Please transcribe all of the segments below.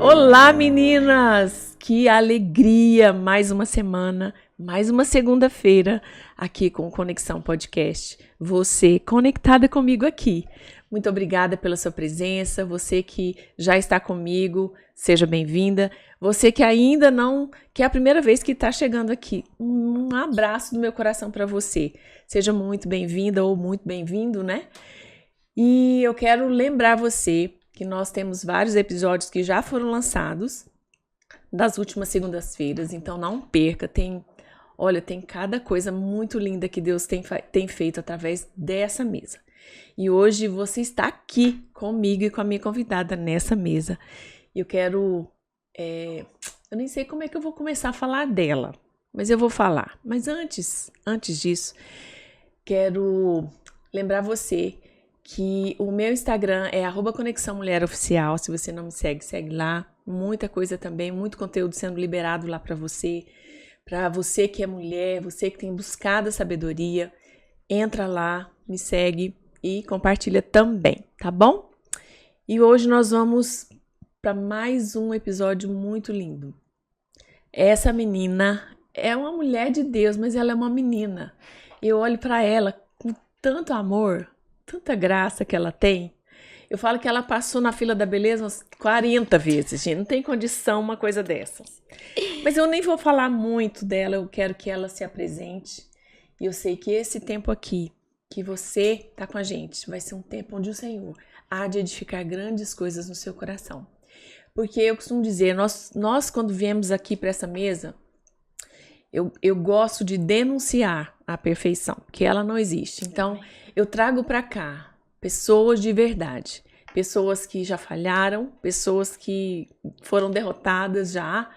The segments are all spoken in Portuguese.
Olá, meninas! Que alegria! Mais uma semana, mais uma segunda-feira aqui com o Conexão Podcast. Você conectada comigo aqui. Muito obrigada pela sua presença. Você que já está comigo, seja bem-vinda. Você que ainda não, que é a primeira vez que está chegando aqui, um abraço do meu coração para você. Seja muito bem-vinda ou muito bem-vindo, né? E eu quero lembrar você que nós temos vários episódios que já foram lançados das últimas segundas-feiras, então não perca, tem cada coisa muito linda que Deus tem feito através dessa mesa. E hoje você está aqui comigo e com a minha convidada nessa mesa. Eu quero, eu nem sei como é que eu vou começar a falar dela, mas eu vou falar. Mas antes disso, quero lembrar você que o meu Instagram é @conexãomulheroficial. Se você não me segue, segue lá. Muita coisa também, muito conteúdo sendo liberado lá para você que é mulher, você que tem buscado a sabedoria. Entra lá, me segue e compartilha também, tá bom? E hoje nós vamos para mais um episódio muito lindo. Essa menina é uma mulher de Deus, mas ela é uma menina. Eu olho para ela com tanto amor, tanta graça que ela tem. Eu falo que ela passou na fila da beleza umas 40 vezes, gente. Não tem condição uma coisa dessas. Mas eu nem vou falar muito dela, eu quero que ela se apresente. E eu sei que esse tempo aqui, que você tá com a gente, vai ser um tempo onde o Senhor há de edificar grandes coisas no seu coração. Porque eu costumo dizer, nós quando viemos aqui para essa mesa, eu gosto de denunciar a perfeição, porque ela não existe. Então, eu trago para cá pessoas de verdade, pessoas que já falharam, pessoas que foram derrotadas já,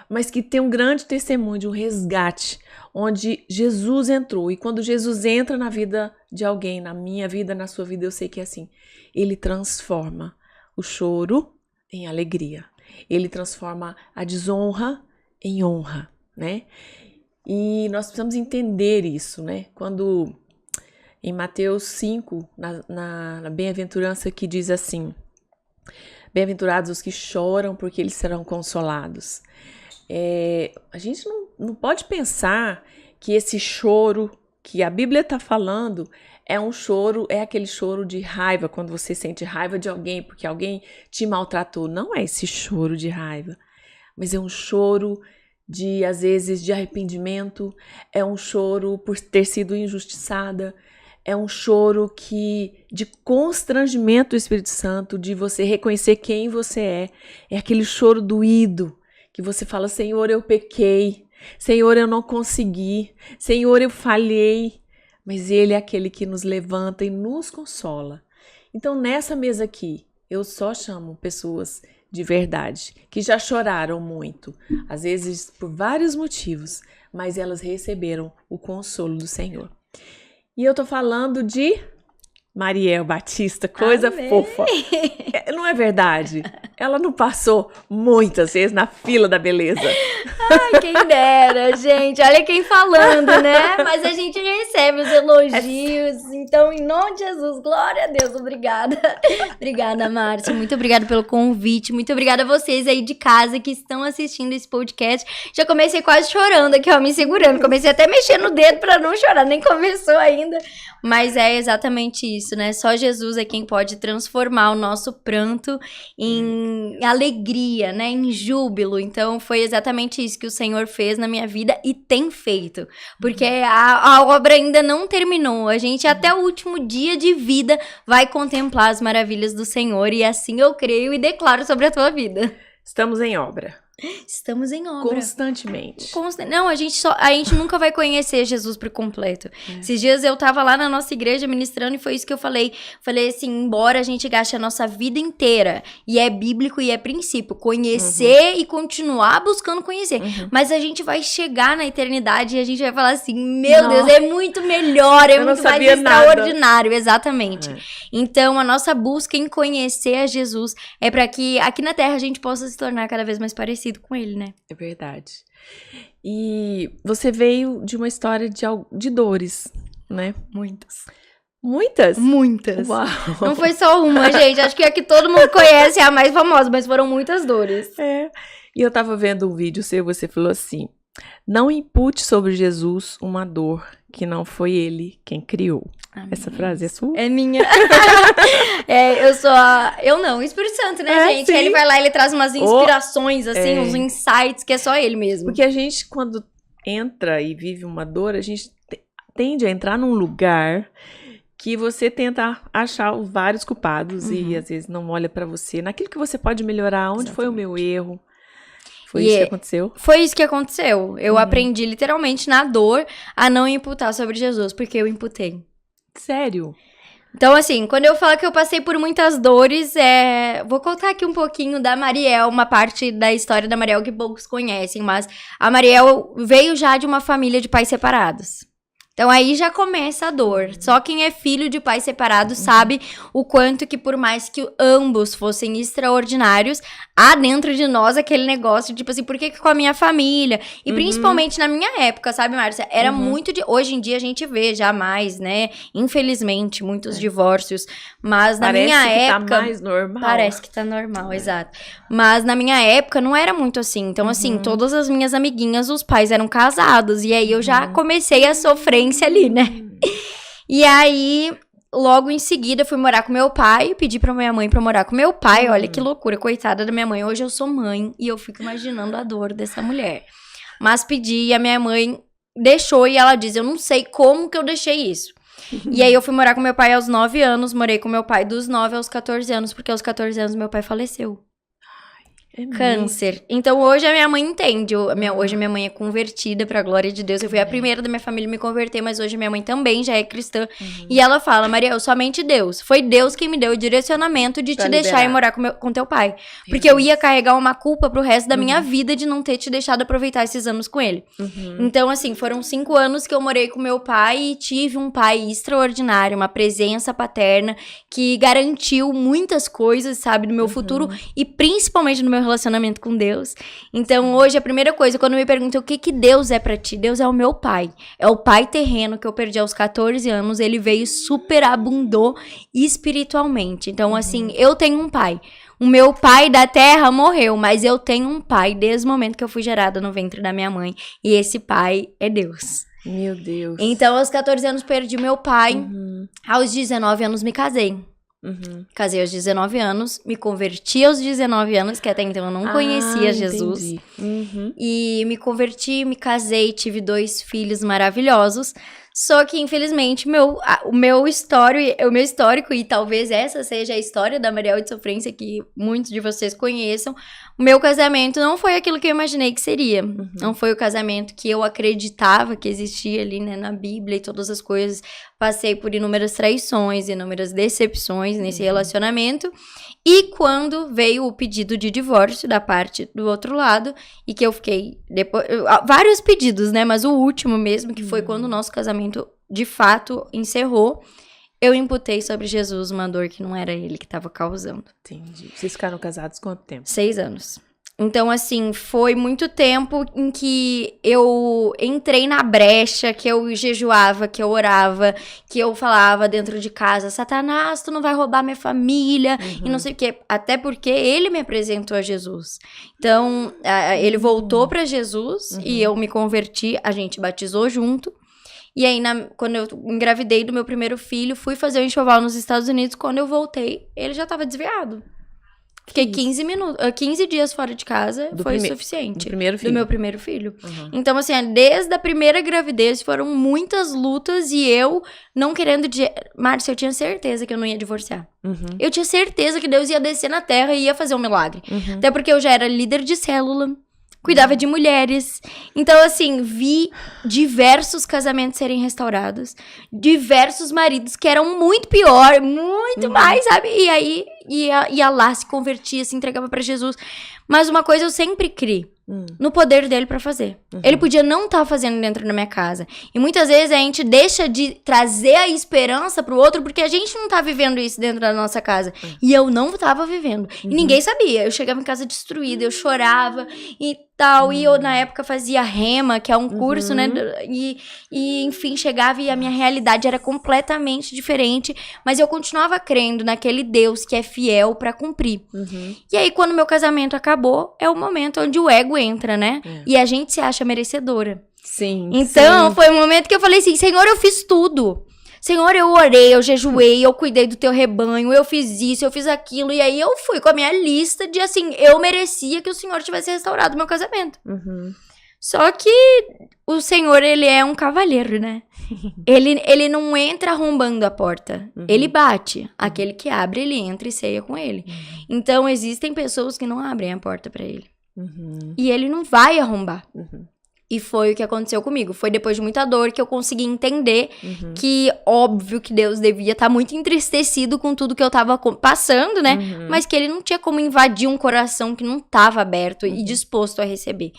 mas que têm um grande testemunho de um resgate, onde Jesus entrou. E quando Jesus entra na vida de alguém, na minha vida, na sua vida, eu sei que é assim, ele transforma o choro em alegria, ele transforma a desonra em honra, né? E nós precisamos entender isso, né? Quando em Mateus 5, na bem-aventurança que diz assim, bem-aventurados os que choram porque eles serão consolados. A gente não pode pensar que esse choro que a Bíblia está falando é aquele choro de raiva, quando você sente raiva de alguém porque alguém te maltratou. Não é esse choro de raiva, mas é um choro às vezes, de arrependimento, é um choro por ter sido injustiçada, é um choro de constrangimento do Espírito Santo, de você reconhecer quem você é aquele choro doído, que você fala, Senhor, eu pequei, Senhor, eu não consegui, Senhor, eu falhei, mas Ele é aquele que nos levanta e nos consola. Então, nessa mesa aqui, eu só chamo pessoas de verdade, que já choraram muito, às vezes por vários motivos, mas elas receberam o consolo do Senhor. E eu tô falando de Mariel Batista, coisa Amém. Fofa. Não é verdade? Ela não passou muitas vezes na fila da beleza. Ai, quem dera, gente. Olha quem falando, né? Mas a gente recebe os elogios. Então, em nome de Jesus, glória a Deus. Obrigada. Obrigada, Márcia. Muito obrigada pelo convite. Muito obrigada a vocês aí de casa que estão assistindo esse podcast. Já comecei quase chorando aqui, ó, me segurando. Comecei até a mexer no dedo pra não chorar. Nem começou ainda. Mas é exatamente isso, né? Só Jesus é quem pode transformar o nosso pranto em alegria, né? Em júbilo. Então, foi exatamente isso que o Senhor fez na minha vida e tem feito. Porque a obra ainda não terminou. A gente, até o último dia de vida, vai contemplar as maravilhas do Senhor. E assim eu creio e declaro sobre a tua vida. Estamos em obra. Estamos em obra. Constantemente. Não, a gente nunca vai conhecer Jesus por completo. Esses dias eu tava lá na nossa igreja ministrando e foi isso que eu falei. Falei assim, embora a gente gaste a nossa vida inteira, e é bíblico e é princípio, conhecer e continuar buscando conhecer. Mas a gente vai chegar na eternidade e a gente vai falar assim, meu Deus, é muito melhor, é muito mais extraordinário. Exatamente. Então, a nossa busca em conhecer a Jesus é para que aqui na Terra a gente possa se tornar cada vez mais parecido com ele, né? É verdade. E você veio de uma história de dores, né? Muitas. Muitas? Muitas. Uau. Não foi só uma, gente. Acho que a que todo mundo conhece é a mais famosa, mas foram muitas dores. É. E eu tava vendo um vídeo seu, você falou assim: não impute sobre Jesus uma dor que não foi ele quem criou. Essa frase é sua? É minha. Eu não, o Espírito Santo, né, gente? Sim. Ele vai lá, ele traz umas inspirações, assim, uns insights que é só ele mesmo. Porque a gente, quando entra e vive uma dor, a gente tende a entrar num lugar que você tenta achar vários culpados e às vezes não olha pra você. Naquilo que você pode melhorar, onde foi o meu erro? Foi isso que aconteceu? Foi isso que aconteceu. Eu aprendi literalmente na dor a não imputar sobre Jesus, porque eu imputei. Sério? Então, assim, quando eu falo que eu passei por muitas dores, vou contar aqui um pouquinho da Mariel, uma parte da história da Mariel que poucos conhecem, mas a Mariel veio já de uma família de pais separados. Então, aí já começa a dor. Só quem é filho de pais separados sabe o quanto que, por mais que ambos fossem extraordinários, há dentro de nós aquele negócio, tipo assim, por que com a minha família? E principalmente na minha época, sabe, Márcia? Era muito de... Hoje em dia a gente vê já mais, né? Infelizmente, muitos divórcios. Mas na minha época... Tá mais normal. Parece que tá normal, exato. Mas na minha época não era muito assim. Então, assim, todas as minhas amiguinhas, os pais eram casados. E aí eu já comecei a sofrência ali, né? E aí, logo em seguida, fui morar com meu pai. Pedi pra minha mãe pra morar com meu pai. Olha que loucura, coitada da minha mãe. Hoje eu sou mãe e eu fico imaginando a dor dessa mulher. Mas pedi e a minha mãe deixou. E ela diz, eu não sei como que eu deixei isso. E aí eu fui morar com meu pai aos 9 anos. Morei com meu pai dos 9 aos 14 anos. Porque aos 14 anos meu pai faleceu. Câncer. Então hoje a minha mãe entende. Hoje a minha mãe é convertida pra glória de Deus. Eu fui a primeira da minha família a me converter, mas hoje minha mãe também já é cristã. E ela fala, Mariel, somente Deus. Foi Deus quem me deu o direcionamento de te deixar ir morar com teu pai. Porque eu ia carregar uma culpa pro resto da minha vida de não ter te deixado aproveitar esses anos com ele. Então, assim, foram 5 anos que eu morei com meu pai e tive um pai extraordinário, uma presença paterna que garantiu muitas coisas, sabe, do meu futuro e principalmente no meu relacionamento com Deus. Então, hoje, a primeira coisa, quando me perguntam o que Deus é pra ti, Deus é o meu pai. É o pai terreno que eu perdi aos 14 anos. Ele veio superabundou espiritualmente. Então, assim, eu tenho um pai. O meu pai da terra morreu, mas eu tenho um pai desde o momento que eu fui gerada no ventre da minha mãe. E esse pai é Deus. Meu Deus. Então, aos 14 anos, perdi meu pai. Aos 19 anos, me casei. Casei aos 19 anos, me converti aos 19 anos, que até então eu não conhecia Jesus. E me converti, me casei, tive 2 filhos maravilhosos. Só que, infelizmente, o meu histórico, e talvez essa seja a história da Mariel de Sofrência, que muitos de vocês conheçam, o meu casamento não foi aquilo que eu imaginei que seria. Não foi o casamento que eu acreditava que existia ali, né, na Bíblia e todas as coisas. Passei por inúmeras traições, inúmeras decepções nesse relacionamento. E quando veio o pedido de divórcio da parte do outro lado, e que eu fiquei... vários pedidos, né? Mas o último mesmo, que foi quando o nosso casamento, de fato, encerrou, eu imputei sobre Jesus uma dor que não era ele que estava causando. Entendi. Vocês ficaram casados quanto tempo? 6 anos. Então, assim, foi muito tempo em que eu entrei na brecha, que eu jejuava, que eu orava, que eu falava dentro de casa, Satanás, tu não vai roubar minha família, e não sei o quê. Até porque ele me apresentou a Jesus. Então, ele voltou pra Jesus e eu me converti, a gente batizou junto. E aí, quando eu engravidei do meu primeiro filho, fui fazer o enxoval nos Estados Unidos, quando eu voltei, ele já tava desviado. Fiquei 15 dias fora de casa, foi o suficiente. Do primeiro filho? Do meu primeiro filho. Então, assim, desde a primeira gravidez, foram muitas lutas e eu não querendo... Márcia, eu tinha certeza que eu não ia divorciar. Eu tinha certeza que Deus ia descer na terra e ia fazer um milagre. Até porque eu já era líder de célula, cuidava de mulheres. Então, assim, vi diversos casamentos serem restaurados. Diversos maridos que eram muito pior, muito mais, sabe? E aí, ia lá, se convertia, se entregava pra Jesus. Mas uma coisa eu sempre criei. No poder dele pra fazer. Ele podia não estar fazendo dentro da minha casa. E muitas vezes a gente deixa de trazer a esperança pro outro porque a gente não tá vivendo isso dentro da nossa casa. E eu não tava vivendo. E ninguém sabia. Eu chegava em casa destruída, eu chorava. E tal. E eu, na época, fazia rema, que é um curso, né? E, enfim, chegava e a minha realidade era completamente diferente. Mas eu continuava crendo naquele Deus que é fiel pra cumprir. E aí, quando meu casamento acabou, é o momento onde o ego entra, né? E a gente se acha merecedora. Sim. Então, foi um momento que eu falei assim, Senhor, eu fiz tudo. Senhor, eu orei, eu jejuei, eu cuidei do teu rebanho, eu fiz isso, eu fiz aquilo. E aí eu fui com a minha lista de, assim, eu merecia que o Senhor tivesse restaurado o meu casamento. Só que o Senhor, ele é um cavalheiro, né? Ele não entra arrombando a porta. Ele bate. Aquele que abre, ele entra e ceia com ele. Então, existem pessoas que não abrem a porta pra ele. E ele não vai arrombar. E foi o que aconteceu comigo. Foi depois de muita dor que eu consegui entender que, óbvio, que Deus devia estar muito entristecido com tudo que eu tava passando, né? Mas que ele não tinha como invadir um coração que não tava aberto e disposto a receber.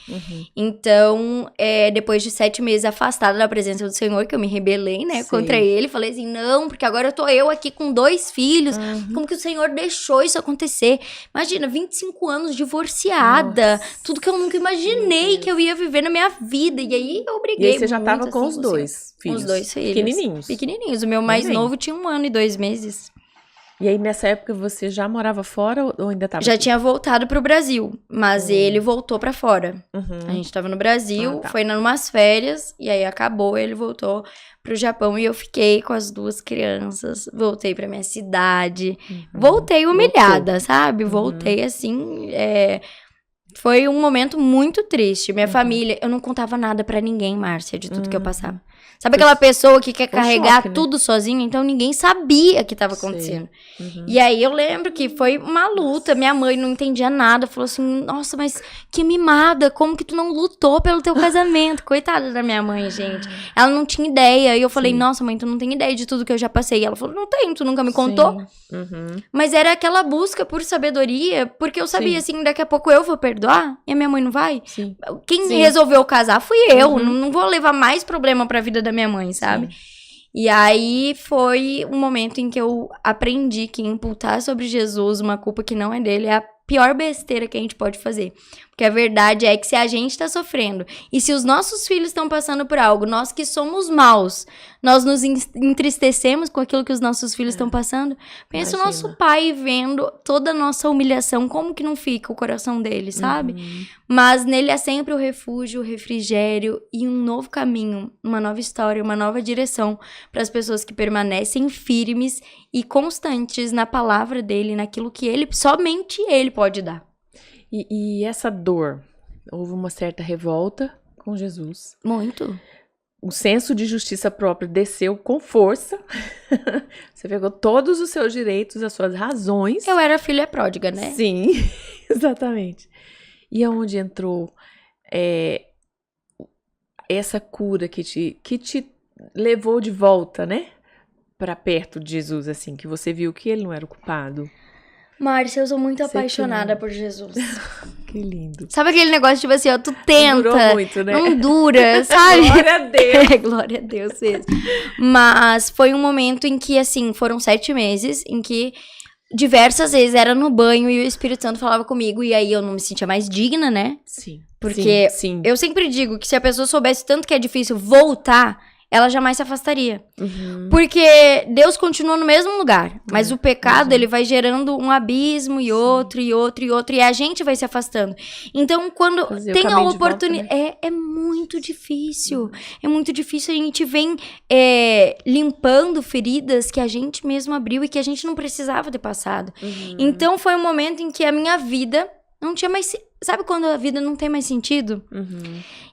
Então, depois de 7 meses afastada da presença do Senhor, que eu me rebelei, né? Contra ele. Falei assim, não, porque agora eu tô aqui com 2 filhos. Como que o Senhor deixou isso acontecer? Imagina, 25 anos divorciada. Nossa. Tudo que eu nunca imaginei que eu ia viver na minha vida. E aí eu briguei. E aí você já tava com os 2 filhos? Os 2 filhos. Pequenininhos. O meu mais novo tinha 1 ano e 2 meses. E aí nessa época você já morava fora ou ainda tava Já aqui? tinha voltado pro Brasil, mas ele voltou pra fora. A gente tava no Brasil, foi numas férias, e aí acabou, ele voltou pro Japão e eu fiquei com as 2 crianças. Voltei pra minha cidade. Voltei humilhada, sabe? Voltei assim, foi um momento muito triste. Minha família, eu não contava nada pra ninguém, Márcia, de tudo que eu passava. Sabe aquela pessoa que quer carregar choque, tudo sozinha? Então ninguém sabia o que estava acontecendo. E aí eu lembro que foi uma luta. Minha mãe não entendia nada. Falou assim, nossa, mas que mimada. Como que tu não lutou pelo teu casamento? Coitada da minha mãe, gente. Ela não tinha ideia. E eu falei, nossa, mãe, tu não tem ideia de tudo que eu já passei. E ela falou, não tenho, tu nunca me contou. Mas era aquela busca por sabedoria. Porque eu sabia, assim, daqui a pouco eu vou perdoar e a minha mãe não vai. Quem resolveu casar fui eu. Não vou levar mais problema pra vida da minha mãe, sabe? E aí foi um momento em que eu aprendi que imputar sobre Jesus uma culpa que não é dele é a pior besteira que a gente pode fazer. Porque a verdade é que se a gente tá sofrendo e se os nossos filhos estão passando por algo, nós que somos maus, nós nos entristecemos com aquilo que os nossos filhos estão passando. Pensa o nosso pai vendo toda a nossa humilhação, como que não fica o coração dele, sabe? Mas nele é sempre o refúgio, o refrigério e um novo caminho, uma nova história, uma nova direção para as pessoas que permanecem firmes e constantes na palavra dele, naquilo que ele, somente ele pode dar. E essa dor, houve uma certa revolta com Jesus. Muito. O senso de justiça própria desceu com força. Você pegou todos os seus direitos, as suas razões. Eu era filha pródiga, né? Sim, exatamente. E aonde entrou essa cura que te levou de volta, né? Pra perto de Jesus, assim, que você viu que ele não era o culpado. Márcia, eu sou muito apaixonada por Jesus. Que lindo. Sabe aquele negócio, tipo assim, ó, tu tenta, durou muito, né? não dura, sabe? Glória a Deus. Glória a Deus mesmo. Mas foi um momento em que, assim, foram 7 meses, em que diversas vezes era no banho e o Espírito Santo falava comigo, e aí eu não me sentia mais digna, né? Sim. Porque eu sempre digo que se a pessoa soubesse tanto que é difícil voltar, ela jamais se afastaria. Porque Deus continua no mesmo lugar. Mas o pecado, ele vai gerando um abismo e outro, e outro, e outro. E a gente vai se afastando. Então, quando tem a oportunidade... Né? É muito difícil. É muito difícil. A gente vem limpando feridas que a gente mesmo abriu e que a gente não precisava ter passado. Então, foi um momento em que a minha vida não tinha mais... Sabe quando a vida não tem mais sentido?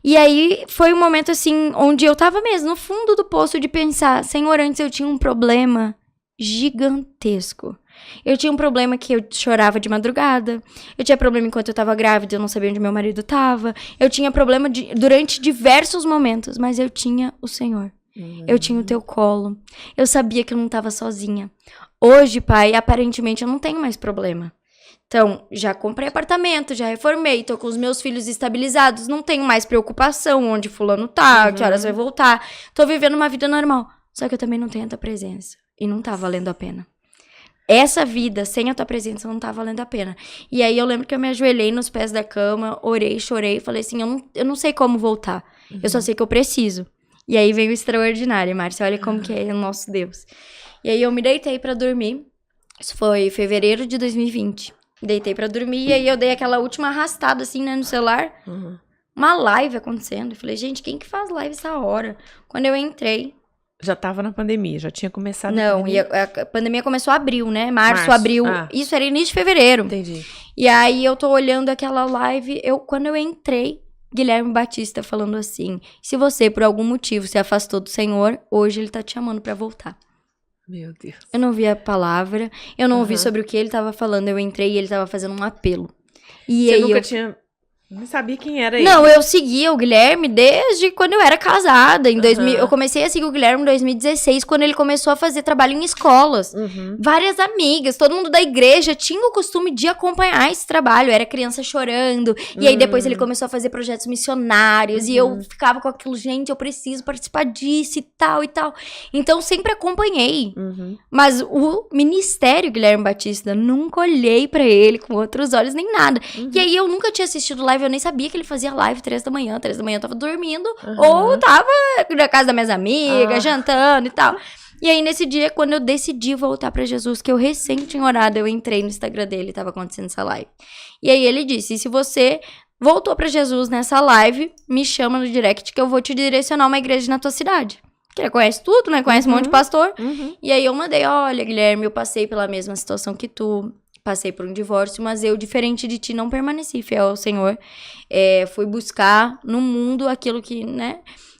E aí, foi um momento, assim, onde eu tava mesmo no fundo do poço de pensar, Senhor, antes eu tinha um problema gigantesco. Eu tinha um problema que eu chorava de madrugada. Eu tinha problema enquanto eu tava grávida, eu não sabia onde meu marido tava. Eu tinha problema durante diversos momentos, mas eu tinha o Senhor. Eu tinha o teu colo. Eu sabia que eu não tava sozinha. Hoje, pai, aparentemente eu não tenho mais problema. Então, já comprei apartamento, já reformei, tô com os meus filhos estabilizados, não tenho mais preocupação onde fulano tá, que horas vai voltar. Tô vivendo uma vida normal. Só que eu também não tenho a tua presença. E não tá valendo a pena. essa vida sem a tua presença não tá valendo a pena. E aí eu lembro que eu me ajoelhei nos pés da cama, orei, chorei, falei assim, eu não sei como voltar. Eu só sei que eu preciso. E aí veio o extraordinário, Márcia, olha como que é o nosso Deus. E aí eu me deitei pra dormir, isso foi fevereiro de 2020. Deitei pra dormir e aí eu dei aquela última arrastada assim, né, no celular. Uma live acontecendo. Eu falei, gente, quem que faz live essa hora? Quando eu entrei... Já tava na pandemia, já tinha começado Não, a pandemia. e a pandemia começou em abril, né? Março, abril. Isso era início de fevereiro. Entendi. E aí eu tô olhando aquela live, quando eu entrei, Guilherme Batista falando assim, se você por algum motivo se afastou do Senhor, hoje ele tá te chamando pra voltar. Meu Deus. Eu não vi a palavra, eu não ouvi sobre o que ele tava falando, eu entrei e ele tava fazendo um apelo. E você aí nunca tinha... Não sabia quem era ele. Não, eu seguia o Guilherme desde quando eu era casada. Eu comecei a seguir o Guilherme em 2016, quando ele começou a fazer trabalho em escolas. Várias amigas, todo mundo da igreja tinha o costume de acompanhar esse trabalho. Era criança chorando. E aí depois ele começou a fazer projetos missionários. E eu ficava com aquilo, gente, eu preciso participar disso e tal e tal. Então sempre acompanhei. Mas o ministério Guilherme Batista, nunca olhei pra ele com outros olhos nem nada. E aí eu nunca tinha assistido live. Eu nem sabia que ele fazia live 3 da manhã. 3 da manhã eu tava dormindo. Ou tava na casa das minhas amigas, jantando e tal. E aí, nesse dia, quando eu decidi voltar pra Jesus, que eu recém tinha orado, eu entrei no Instagram dele e tava acontecendo essa live. E aí, ele disse, se você voltou pra Jesus nessa live, me chama no direct que eu vou te direcionar uma igreja na tua cidade. Porque ele conhece tudo, né? Conhece um monte de pastor. E aí, eu mandei, olha, Guilherme, eu passei pela mesma situação que tu. Passei por um divórcio, mas eu, diferente de ti, não permaneci fiel ao Senhor. Fui buscar no mundo aquilo que, né?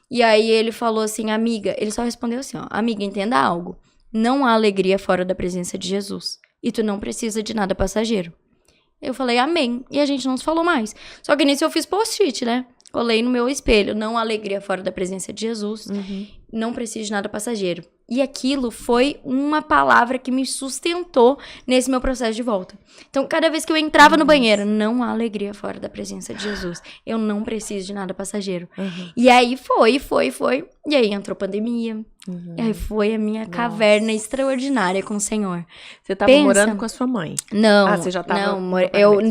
E aí ele falou assim, amiga, ele só respondeu assim, ó, amiga, entenda algo. Não há alegria fora da presença de Jesus. E tu não precisa de nada passageiro. Eu falei, amém. E a gente não se falou mais. Só que nisso eu fiz post-it, né? Colei no meu espelho. Não há alegria fora da presença de Jesus. Não preciso de nada passageiro. E aquilo foi uma palavra que me sustentou nesse meu processo de volta. Então, cada vez que eu entrava no banheiro, não há alegria fora da presença de Jesus. Eu não preciso de nada passageiro. E aí foi. E aí entrou pandemia. E aí foi a minha caverna extraordinária com o Senhor. Você tava morando com a sua mãe? Não. Você já tava...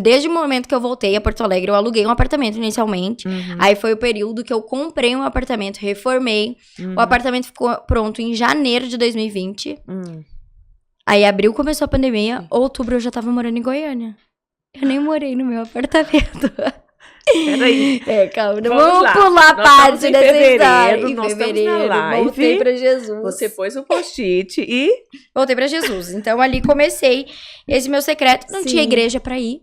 Desde o momento que eu voltei a Porto Alegre, eu aluguei um apartamento inicialmente. Aí foi o período que eu comprei um apartamento, reformei. O apartamento ficou pronto em janeiro de 2020. Aí abril começou a pandemia, outubro eu já tava morando em Goiânia. Eu nem morei no meu apartamento. Peraí. Calma, vamos pular a parte dessa história. Em fevereiro, voltei pra Jesus. Você pôs o post-it e... Voltei pra Jesus. Então ali comecei esse meu secreto. Não tinha igreja pra ir.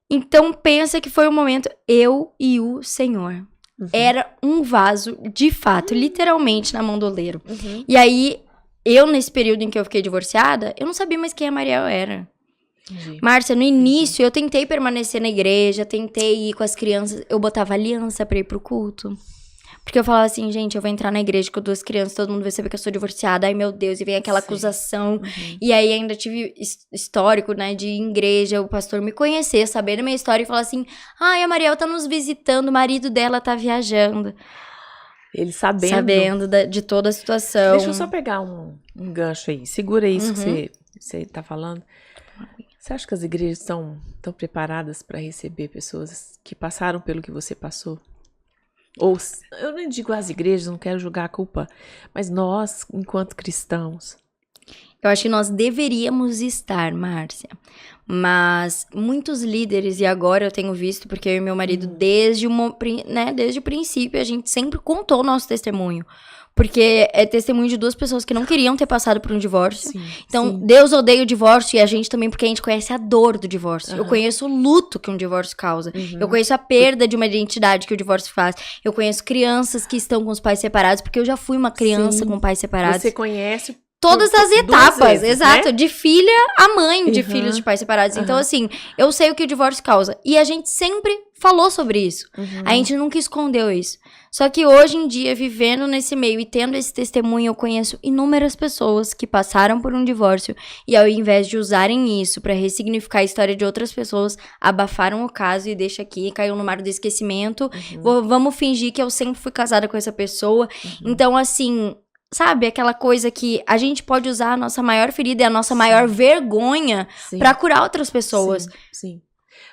Então pensa que foi um momento, eu e o Senhor. Era um vaso, de fato, literalmente na mão do oleiro. E aí, eu nesse período em que eu fiquei divorciada, eu não sabia mais quem a Mariel era. Márcia, no início eu tentei permanecer na igreja, tentei ir com as crianças, eu botava aliança pra ir pro culto. Porque eu falava assim, gente, eu vou entrar na igreja com 2 crianças, todo mundo vai saber que eu sou divorciada, ai meu Deus, e vem aquela acusação. E aí ainda tive histórico, né, de igreja, o pastor me conhecer, saber da minha história e falar assim, ai, a Mariel tá nos visitando, o marido dela tá viajando. Ele sabendo. Sabendo de toda a situação. Deixa eu só pegar um gancho aí, segura isso que você tá falando. Você acha que as igrejas estão preparadas para receber pessoas que passaram pelo que você passou? Ou, eu nem digo as igrejas, não quero julgar a culpa, mas nós, enquanto cristãos. Eu acho que nós deveríamos estar, Márcia. Mas muitos líderes, e agora eu tenho visto, porque eu e meu marido, desde o princípio, a gente sempre contou o nosso testemunho. Porque é testemunho de 2 pessoas que não queriam ter passado por um divórcio. Então, Deus odeia o divórcio e a gente também, porque a gente conhece a dor do divórcio. Eu conheço o luto que um divórcio causa. Eu conheço a perda de uma identidade que o divórcio faz. Eu conheço crianças que estão com os pais separados, porque eu já fui uma criança com pais separados. Você conhece... Todas as etapas, vezes, exato, né? De filha a mãe de filhos de pais separados. Então, assim, eu sei o que o divórcio causa. E a gente sempre falou sobre isso. A gente nunca escondeu isso. Só que hoje em dia, vivendo nesse meio e tendo esse testemunho, eu conheço inúmeras pessoas que passaram por um divórcio e ao invés de usarem isso pra ressignificar a história de outras pessoas, abafaram o caso e deixa aqui, caiu no mar do esquecimento. Vamos fingir que eu sempre fui casada com essa pessoa. Então, assim... sabe, aquela coisa que a gente pode usar a nossa maior ferida e a nossa maior vergonha pra curar outras pessoas. Sim.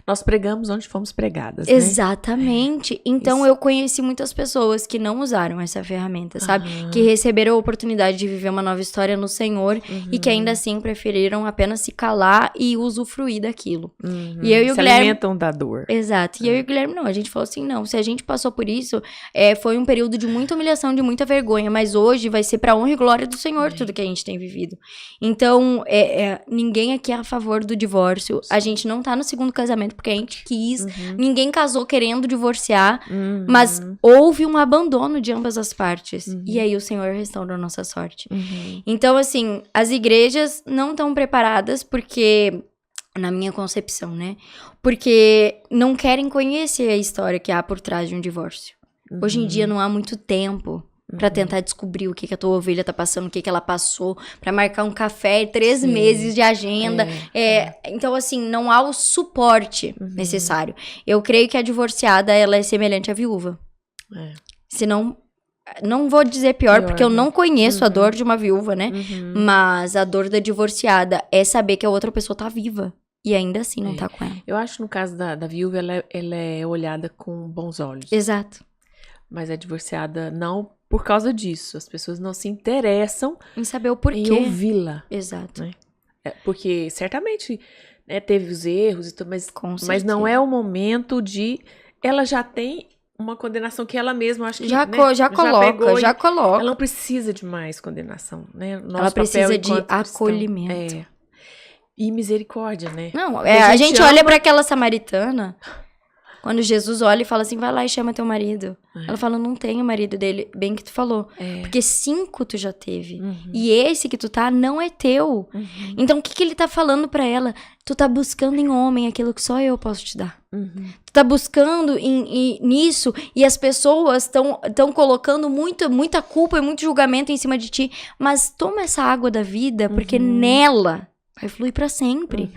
Nós pregamos onde fomos pregadas, né? Exatamente. Então, eu conheci muitas pessoas que não usaram essa ferramenta, sabe? Que receberam a oportunidade de viver uma nova história no Senhor e que ainda assim preferiram apenas se calar e usufruir daquilo. E eu e o Se Guilherme... alimentam da dor. Exato. E eu e o Guilherme, não. A gente falou assim, não. Se a gente passou por isso, foi um período de muita humilhação, de muita vergonha. Mas hoje vai ser pra honra e glória do Senhor tudo que a gente tem vivido. Então, ninguém aqui é a favor do divórcio. A gente não tá no segundo casamento porque a gente quis. Ninguém casou querendo divorciar. Mas houve um abandono de ambas as partes. E aí o Senhor restaurou nossa sorte. Então, assim, as igrejas não estão preparadas porque... Na minha concepção, né? Porque não querem conhecer a história que há por trás de um divórcio. Hoje em dia não há muito tempo pra tentar descobrir o que a tua ovelha tá passando, o que ela passou, pra marcar um café, 3 meses de agenda. Então, assim, não há o suporte necessário. Eu creio que a divorciada, ela é semelhante à viúva. Senão... Não vou dizer pior, porque eu não conheço a dor de uma viúva, né? Mas a dor da divorciada é saber que a outra pessoa tá viva. E ainda assim não tá com ela. Eu acho que no caso da viúva, ela é olhada com bons olhos. Exato. Mas a divorciada não por causa disso. As pessoas não se interessam em saber o porquê. Em ouvi-la. Exato. Né? Porque certamente teve os erros, e tudo, mas não é o momento de... Ela já tem... uma condenação que ela mesma, acho que... já coloca. Ela não precisa de mais condenação, né? Ela precisa de acolhimento. E misericórdia, né? Não, a gente olha pra aquela samaritana, quando Jesus olha e fala assim, vai lá e chama teu marido. Ela fala, não tenho marido dele, bem que tu falou. Porque 5 tu já teve. E esse que tu tá não é teu. Então, o que ele tá falando pra ela? Tu tá buscando em homem aquilo que só eu posso te dar. Tu tá buscando nisso e as pessoas estão colocando muita culpa e muito julgamento em cima de ti. Mas toma essa água da vida, porque nela vai fluir pra sempre.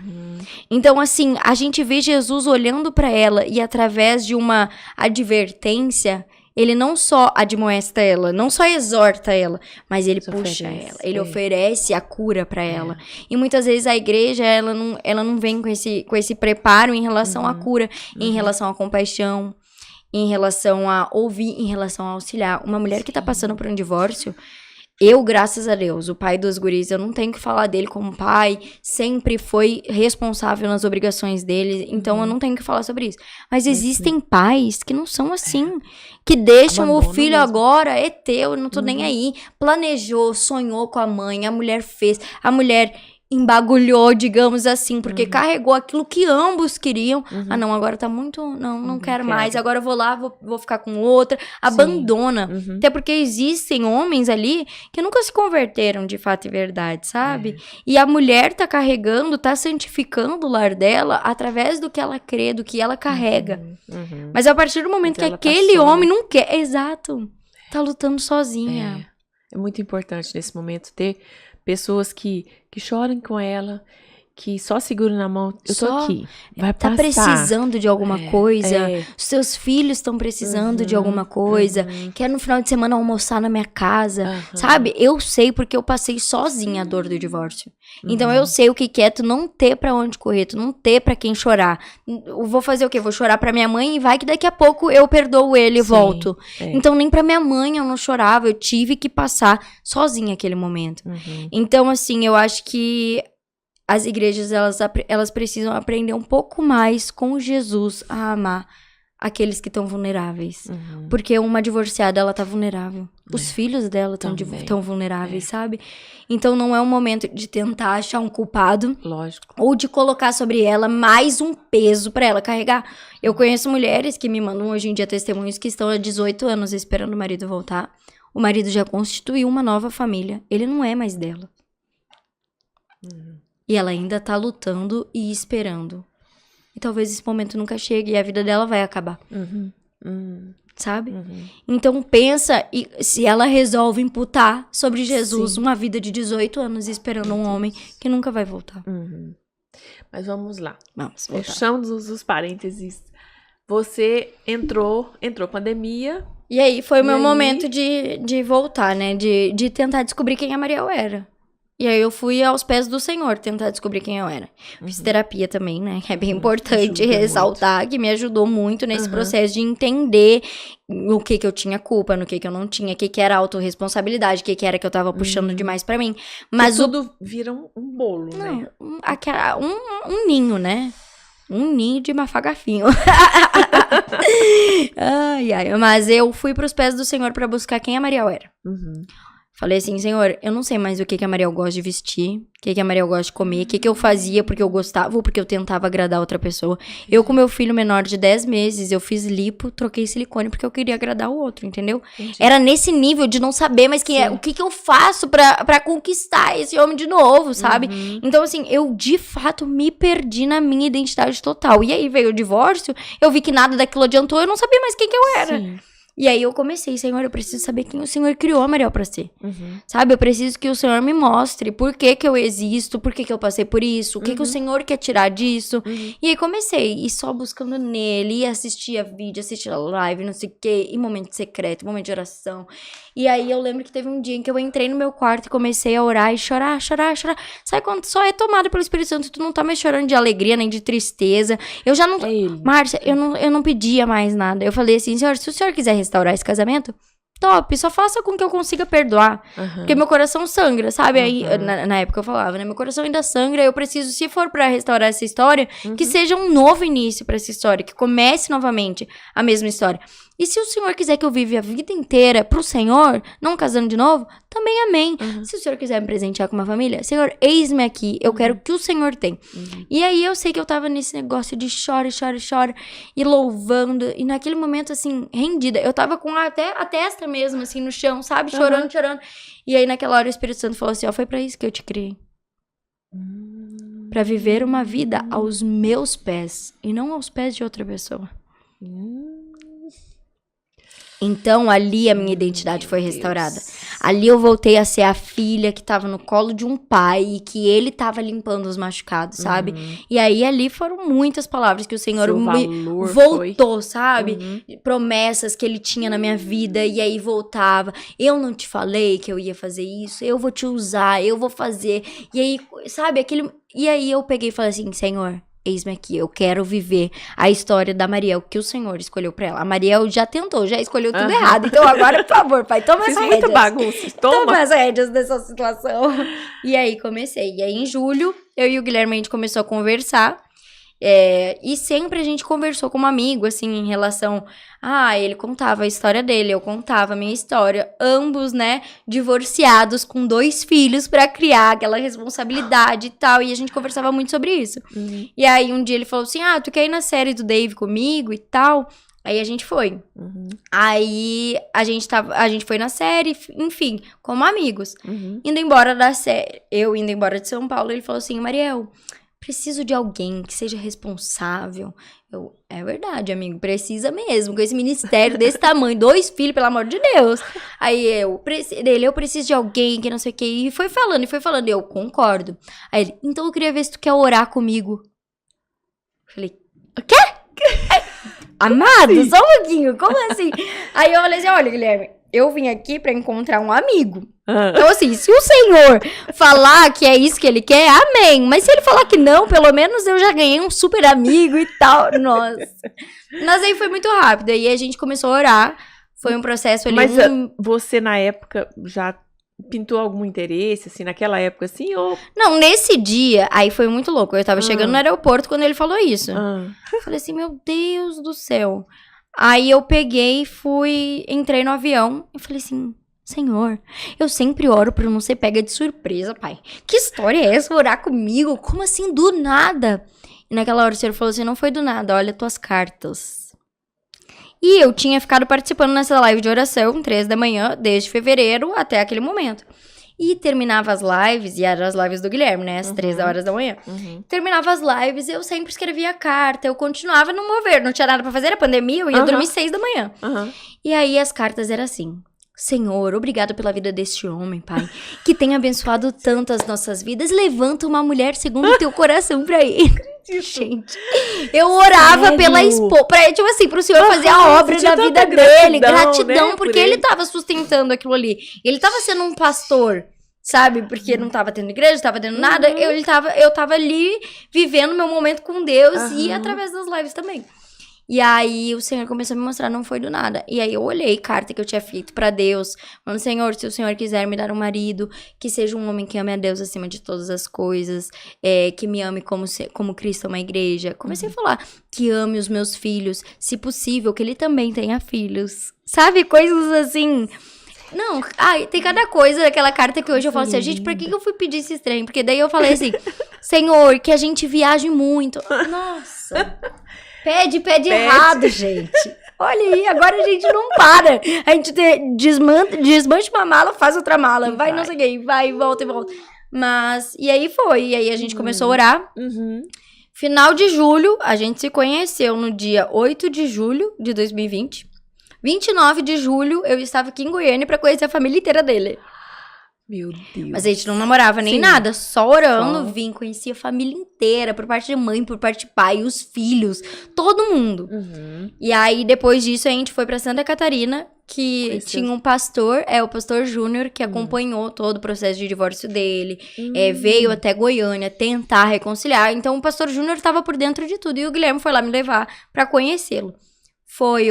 Então, assim, a gente vê Jesus olhando pra ela e através de uma advertência, ele não só admoesta ela, não só exorta ela, mas ele puxa ela, ele oferece a cura pra ela. E muitas vezes a igreja, ela não vem com esse preparo em relação à cura, em relação à compaixão, em relação a ouvir, em relação a auxiliar. Uma mulher que tá passando por um divórcio, eu, graças a Deus, o pai dos guris, eu não tenho que falar dele como pai, sempre foi responsável nas obrigações dele, então eu não tenho que falar sobre isso. Mas existem pais que não são assim, que deixam o filho mesmo. Agora, é teu, eu não tô nem aí, planejou, sonhou com a mãe, a mulher fez, a mulher embagulhou, digamos assim, porque carregou aquilo que ambos queriam. Ah, não, agora tá muito... Não quero mais. Agora eu vou lá, vou ficar com outra. Abandona. Até porque existem homens ali que nunca se converteram de fato e verdade, sabe? E a mulher tá carregando, tá santificando o lar dela através do que ela crê, do que ela carrega. Mas a partir do momento que aquele homem não quer... Exato. Tá lutando sozinha. É muito importante nesse momento ter... pessoas que choram com ela, que só seguram na mão, eu tô aqui, vai passar. Tá precisando de alguma coisa, seus filhos estão precisando de alguma coisa, quer no final de semana almoçar na minha casa, sabe? Eu sei porque eu passei sozinha a dor do divórcio. Então eu sei o que é tu não ter pra onde correr, tu não ter pra quem chorar. Eu vou fazer o quê? Vou chorar pra minha mãe e vai que daqui a pouco eu perdoo ele e volto. Então nem pra minha mãe eu não chorava, eu tive que passar sozinha aquele momento. Então assim, eu acho que as igrejas, elas precisam aprender um pouco mais com Jesus a amar aqueles que estão vulneráveis. Porque uma divorciada, ela tá vulnerável. Os filhos dela estão vulneráveis, sabe? Então, não é um momento de tentar achar um culpado. Lógico. Ou de colocar sobre ela mais um peso pra ela carregar. Eu conheço mulheres que me mandam hoje em dia testemunhos que estão há 18 anos esperando o marido voltar. O marido já constituiu uma nova família. Ele não é mais dela. E ela ainda tá lutando e esperando. E talvez esse momento nunca chegue e a vida dela vai acabar. Sabe? Então pensa se ela resolve imputar sobre Jesus uma vida de 18 anos esperando um homem que nunca vai voltar. Mas vamos lá. Vamos voltar. Fechamos os parênteses você entrou pandemia. E aí foi o meu aí? momento de voltar, né? De tentar descobrir quem a Mariel era. E aí eu fui aos pés do Senhor tentar descobrir quem eu era. Fiz terapia também, né? É bem importante Ajuda ressaltar muito. que me ajudou muito nesse processo de entender no que eu tinha culpa, no que eu não tinha, o que era autorresponsabilidade, o que era que eu tava puxando demais pra mim. Mas tudo vira um bolo, né? um ninho, né? Um ninho de mafagafinho. Ai, mas eu fui pros pés do Senhor pra buscar quem a Mariel era. Falei assim, Senhor, eu não sei mais o que a Mariel gosta de vestir, o que a Mariel gosta de comer, o que eu fazia porque eu gostava ou porque eu tentava agradar outra pessoa. Eu, com meu filho menor de 10 meses, eu fiz lipo, troquei silicone porque eu queria agradar o outro, entendeu? Entendi. Era nesse nível de não saber mais quem é, o que eu faço pra conquistar esse homem de novo, sabe? Então, assim, eu de fato me perdi na minha identidade total. E aí veio o divórcio, eu vi que nada daquilo adiantou, eu não sabia mais quem que eu era. Sim. E aí eu comecei, Senhor, eu preciso saber quem o Senhor criou a Mariel pra ser. Sabe, eu preciso que o Senhor me mostre por que eu existo, por que eu passei por isso, o que o Senhor quer tirar disso. E aí comecei, e só buscando nele, e assistia vídeo, assistia live, não sei o quê, e momento secreto, momento de oração. E aí eu lembro que teve um dia em que eu entrei no meu quarto e comecei a orar e chorar. Sabe quando só é tomado pelo Espírito Santo, tu não tá mais chorando de alegria, nem de tristeza. Eu já não... Márcia, eu não pedia mais nada. Eu falei assim, Senhor, se o Senhor quiser restaurar esse casamento, top, só faça com que eu consiga perdoar. Porque meu coração sangra, sabe? Aí, na época eu falava, né? Meu coração ainda sangra, eu preciso, se for pra restaurar essa história, que seja um novo início pra essa história, que comece novamente a mesma história. E se o Senhor quiser que eu viva a vida inteira pro Senhor, não casando de novo, também amém. Se o Senhor quiser me presentear com uma família, Senhor, eis-me aqui, eu quero o que o Senhor tem. E aí eu sei que eu tava nesse negócio de chora, e louvando, e naquele momento, assim, rendida. Eu tava com até a testa mesmo, assim, no chão, sabe? Chorando. E aí naquela hora o Espírito Santo falou assim, ó, foi pra isso que eu te criei. Pra viver uma vida aos meus pés, e não aos pés de outra pessoa. Então, ali a minha identidade foi restaurada. Ali eu voltei a ser a filha que tava no colo de um pai e que ele tava limpando os machucados, sabe? E aí, ali foram muitas palavras que o Senhor me voltou, sabe? Promessas que ele tinha na minha vida e aí voltava. Eu não te falei que eu ia fazer isso, eu vou te usar, eu vou fazer. E aí, sabe, E aí eu peguei e falei assim, Senhor, eis-me aqui, eu quero viver a história da Mariel que o Senhor escolheu pra ela. A Mariel já tentou, já escolheu tudo errado. Então agora, por favor, pai, toma essa rédeas. Muita bagunça, toma as rédeas dessa situação. E aí comecei. E aí em julho, eu e o Guilherme, a gente começou a conversar. E sempre a gente conversou como amigo, assim, em relação... ele contava a história dele, eu contava a minha história. Ambos, né, divorciados, com 2 filhos pra criar aquela responsabilidade e tal. E a gente conversava muito sobre isso. E aí, um dia ele falou assim, tu quer ir na série do Dave comigo e tal? Aí a gente foi. Aí a gente foi na série, enfim, como amigos. Indo embora da série, eu indo embora de São Paulo, ele falou assim, Mariel... Preciso de alguém que seja responsável. É verdade, amigo, precisa mesmo. Com esse ministério desse tamanho, 2 filhos, pelo amor de Deus. Aí eu preciso de alguém que não sei o que. E foi falando, eu concordo. Aí ele, então eu queria ver se tu quer orar comigo. Falei, o quê? Amado, só um pouquinho, como assim? Aí eu falei assim, olha, Guilherme, eu vim aqui pra encontrar um amigo. Então, assim, se o Senhor falar que é isso que ele quer, amém. Mas se ele falar que não, pelo menos eu já ganhei um super amigo e tal. Nossa. Mas aí foi muito rápido. Aí a gente começou a orar. Foi um processo ali. Mas você, na época, já pintou algum interesse, assim, naquela época, assim, ou... Não, nesse dia, aí foi muito louco. Eu tava chegando no aeroporto quando ele falou isso. Falei assim, meu Deus do céu. Aí eu peguei, entrei no avião e falei assim, Senhor, eu sempre oro pra eu não ser pega de surpresa, pai. Que história é essa, orar comigo? Como assim, do nada? E naquela hora o Senhor falou assim, não foi do nada, olha tuas cartas. E eu tinha ficado participando nessa live de oração, 3 da manhã, desde fevereiro até aquele momento. E terminava as lives, e eram as lives do Guilherme, né? Às 3 horas da manhã. Terminava as lives, eu sempre escrevia carta, eu continuava no mover, não tinha nada pra fazer, era pandemia, eu ia dormir 6 da manhã. E aí as cartas eram assim, Senhor, obrigado pela vida deste homem, pai, que tem abençoado tanto as nossas vidas, levanta uma mulher segundo o teu coração pra ele. disso. Gente, eu orava Sério? pela esposa, tipo assim, pro Senhor fazer a obra você na tinha vida tanta dele, gratidão, gratidão, né, porque por ele ele. tava sustentando aquilo ali. Ele tava sendo um pastor, sabe? Porque não tava tendo igreja, não tava tendo nada. Eu tava ali vivendo meu momento com Deus e através das lives também. E aí o Senhor começou a me mostrar, não foi do nada. E aí eu olhei carta que eu tinha feito pra Deus, falando, Senhor, se o Senhor quiser me dar um marido, que seja um homem que ame a Deus acima de todas as coisas, que me ame como Cristo ama a igreja. Comecei a falar que ame os meus filhos, se possível, que ele também tenha filhos. Sabe, coisas assim. Não, tem cada coisa daquela carta que hoje eu falo assim, gente, por que eu fui pedir esse trem? Porque daí eu falei assim, Senhor, que a gente viaje muito. Nossa, pede errado, gente. Olha aí, agora a gente não para. A gente desmancha uma mala, faz outra mala, vai não sei o que, vai, volta e volta. Mas, e aí foi, e aí a gente começou a orar. Final de julho, a gente se conheceu no dia 8 de julho de 2020. 29 de julho, eu estava aqui em Goiânia pra conhecer a família inteira dele. Meu Deus. Mas a gente não namorava nem nada, só orando, vim, conhecia a família inteira, por parte de mãe, por parte de pai, os filhos, todo mundo. E aí, depois disso, a gente foi pra Santa Catarina, que tinha um pastor, o pastor Júnior, que acompanhou todo o processo de divórcio dele, veio até Goiânia tentar reconciliar. Então, o pastor Júnior tava por dentro de tudo, e o Guilherme foi lá me levar pra conhecê-lo.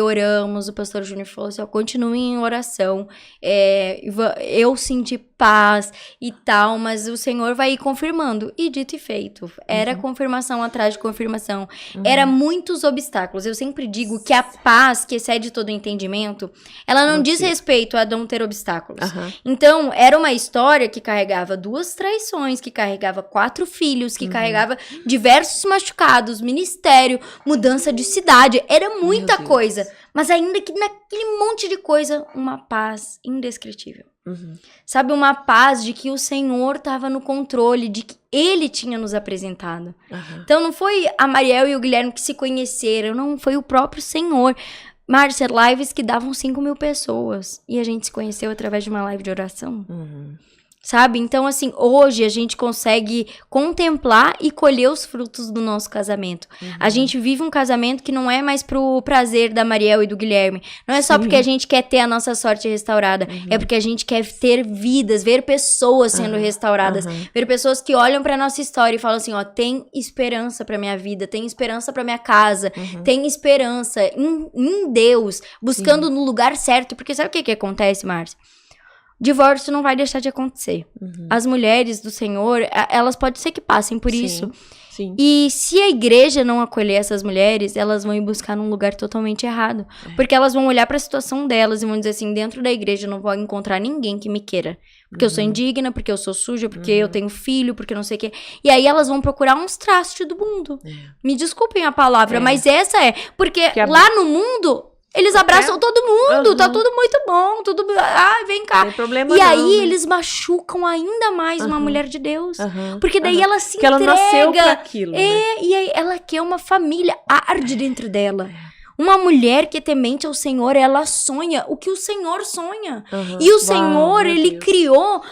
Oramos, o pastor Júnior falou assim, continuem em oração, eu senti paz e tal, mas o Senhor vai ir confirmando, e dito e feito, era confirmação atrás de confirmação, era muitos obstáculos, eu sempre digo que a paz que excede todo entendimento, ela não diz respeito a não ter obstáculos, então era uma história que carregava 2 traições, que carregava 4 filhos, que carregava diversos machucados, ministério, mudança de cidade, era muita coisa, mas ainda que naquele monte de coisa, uma paz indescritível. Sabe, uma paz de que o Senhor estava no controle, de que Ele tinha nos apresentado. Então não foi a Mariel e o Guilherme que se conheceram, não, foi o próprio Senhor. Márcia, lives que davam 5.000 pessoas, e a gente se conheceu através de uma live de oração. Sabe? Então, assim, hoje a gente consegue contemplar e colher os frutos do nosso casamento. A gente vive um casamento que não é mais pro prazer da Mariel e do Guilherme. Não é só porque a gente quer ter a nossa sorte restaurada. É porque a gente quer ter vidas, ver pessoas sendo restauradas. Ver pessoas que olham pra nossa história e falam assim, ó, tem esperança pra minha vida, tem esperança pra minha casa, tem esperança em Deus, buscando no lugar certo. Porque sabe o que acontece, Márcia? Divórcio não vai deixar de acontecer. As mulheres do Senhor, elas podem ser que passem por isso. E se a igreja não acolher essas mulheres, elas vão ir buscar num lugar totalmente errado. Porque elas vão olhar para a situação delas e vão dizer assim, dentro da igreja eu não vou encontrar ninguém que me queira. Porque eu sou indigna, porque eu sou suja, porque eu tenho filho, porque não sei o quê. E aí elas vão procurar uns trastes do mundo. Me desculpem a palavra, mas essa é. Porque lá no mundo... Eles abraçam todo mundo, tá tudo muito bom, tudo... vem cá. Não tem problema e aí não, né? eles machucam ainda mais uma mulher de Deus. Porque daí ela se Porque entrega. ela nasceu pra aquilo, né? E aí ela quer uma família, arde dentro dela. Uma mulher que é temente ao Senhor, ela sonha o que o Senhor sonha. E o Senhor, Ele criou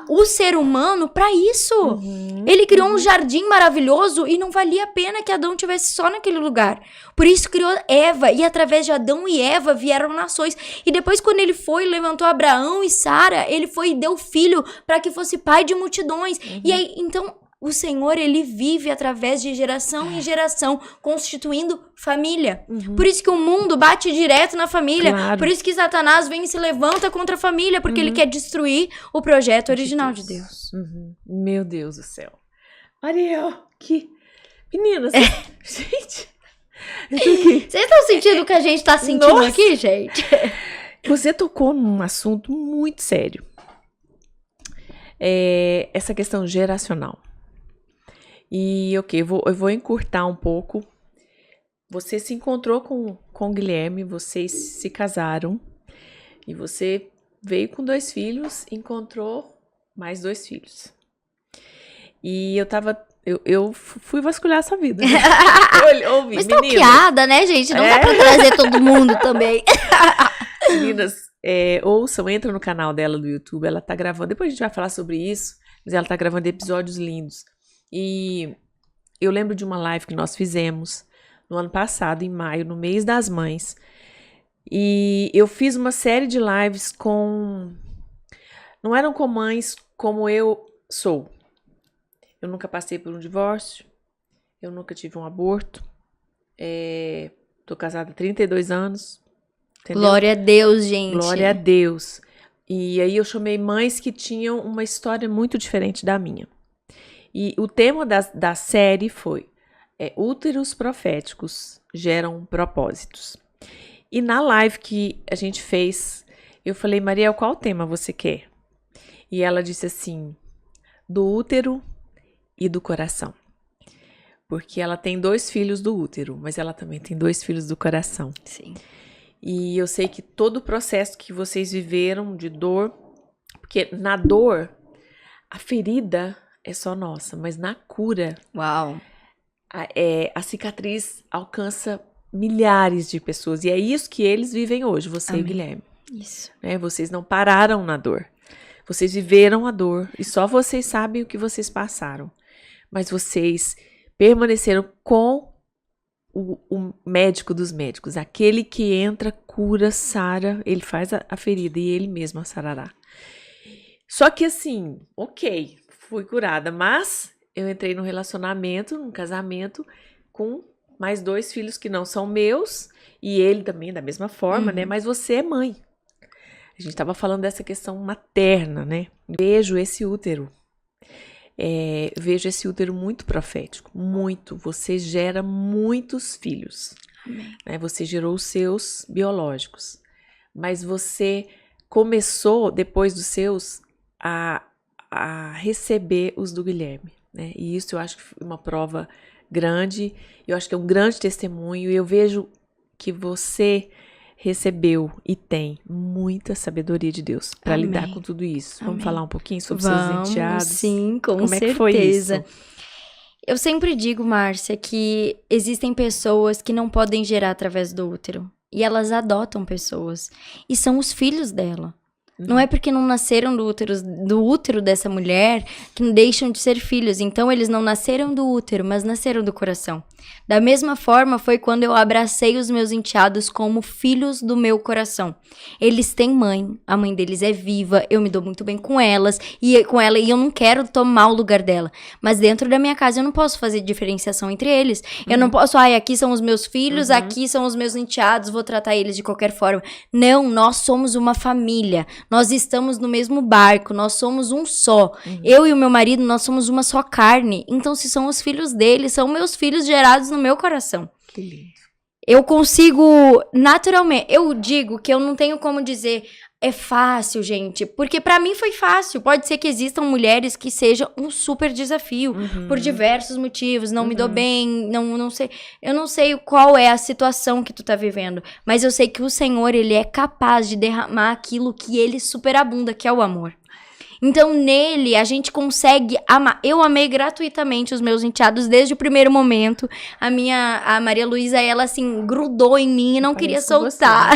o ser humano pra isso. Ele criou um jardim maravilhoso e não valia a pena que Adão tivesse só naquele lugar. Por isso criou Eva, e através de Adão e Eva vieram nações. E depois, quando ele foi e levantou Abraão e Sara, ele foi e deu filho para que fosse pai de multidões. E aí, então... O Senhor, Ele vive através de geração em geração, constituindo família. Por isso que o mundo bate direto na família. Claro. Por isso que Satanás vem e se levanta contra a família, porque ele quer destruir o projeto original de Deus. Meu Deus do céu. Mariel, que... Meninas, gente... Eu tô aqui. Vocês estão sentindo o que a gente tá sentindo aqui, gente? Você tocou num assunto muito sério. Essa questão geracional. E, eu vou encurtar um pouco. Você se encontrou com o Guilherme, vocês se casaram. E você veio com 2 filhos, encontrou mais 2 filhos. E eu fui vasculhar essa vida. Né? Eu ouvi, mas stalkeada, né, gente? Não dá pra trazer todo mundo também. Meninas, ouçam, entra no canal dela do YouTube, ela tá gravando, depois a gente vai falar sobre isso, mas ela tá gravando episódios lindos. E eu lembro de uma live que nós fizemos no ano passado, em maio, no mês das mães. E eu fiz uma série de lives não eram com mães como eu sou. Eu nunca passei por um divórcio. Eu nunca tive um aborto. Tô casada há 32 anos. Entendeu? Glória a Deus, gente. Glória a Deus. E aí eu chamei mães que tinham uma história muito diferente da minha. E o tema da série foi úteros proféticos geram propósitos. E na live que a gente fez, eu falei, Mariel, qual tema você quer? E ela disse assim, do útero e do coração. Porque ela tem 2 filhos do útero, mas ela também tem 2 filhos do coração. Sim. E eu sei que todo o processo que vocês viveram de dor, porque na dor, a ferida é só nossa, mas na cura, Uau. a cicatriz alcança milhares de pessoas. E é isso que eles vivem hoje, você Amém. e o Guilherme. Isso. Vocês não pararam na dor. Vocês viveram a dor e só vocês sabem o que vocês passaram. Mas vocês permaneceram com o médico dos médicos. Aquele que entra, cura, sara. Ele faz a ferida e ele mesmo a sarará. Só que assim, ok, fui curada. Mas eu entrei num relacionamento, num casamento com mais 2 filhos que não são meus. E ele também da mesma forma, né? Mas você é mãe. A gente estava falando dessa questão materna, né? Vejo esse útero. Vejo esse útero muito profético. Muito. Você gera muitos filhos. Amém. Né? Você gerou os seus biológicos. Mas você começou, depois dos seus, a receber os do Guilherme. Né? E isso eu acho que foi uma prova grande. Eu acho que é um grande testemunho. E eu vejo que você recebeu e tem muita sabedoria de Deus para lidar com tudo isso. Vamos falar um pouquinho sobre seus enteados? Sim, com Como certeza. É que foi isso? Eu sempre digo, Márcia, que existem pessoas que não podem gerar através do útero. E elas adotam pessoas. E são os filhos dela. Não é porque não nasceram do útero dessa mulher que não deixam de ser filhos. Então, eles não nasceram do útero, mas nasceram do coração. Da mesma forma, foi quando eu abracei os meus enteados como filhos do meu coração. Eles têm mãe, a mãe deles é viva, eu me dou muito bem com elas, e eu não quero tomar o lugar dela. Mas dentro da minha casa, eu não posso fazer diferenciação entre eles. Eu não posso, aqui são os meus filhos, aqui são os meus enteados, vou tratar eles de qualquer forma. Não, nós somos uma família. Nós estamos no mesmo barco, nós somos um só. Eu e o meu marido, nós somos uma só carne. Então, se são os filhos dele, são meus filhos gerados no meu coração. Que lindo. Eu consigo, naturalmente, eu digo que eu não tenho como dizer, é fácil, gente, porque pra mim foi fácil. Pode ser que existam mulheres que seja um super desafio, por diversos motivos, não me dou bem, não sei, eu não sei qual é a situação que tu tá vivendo, mas eu sei que o Senhor, ele é capaz de derramar aquilo que ele superabunda, que é o amor. Então, nele, a gente consegue amar. Eu amei gratuitamente os meus enteados desde o primeiro momento. A Maria Luísa, ela, assim, grudou em mim e não queria soltar.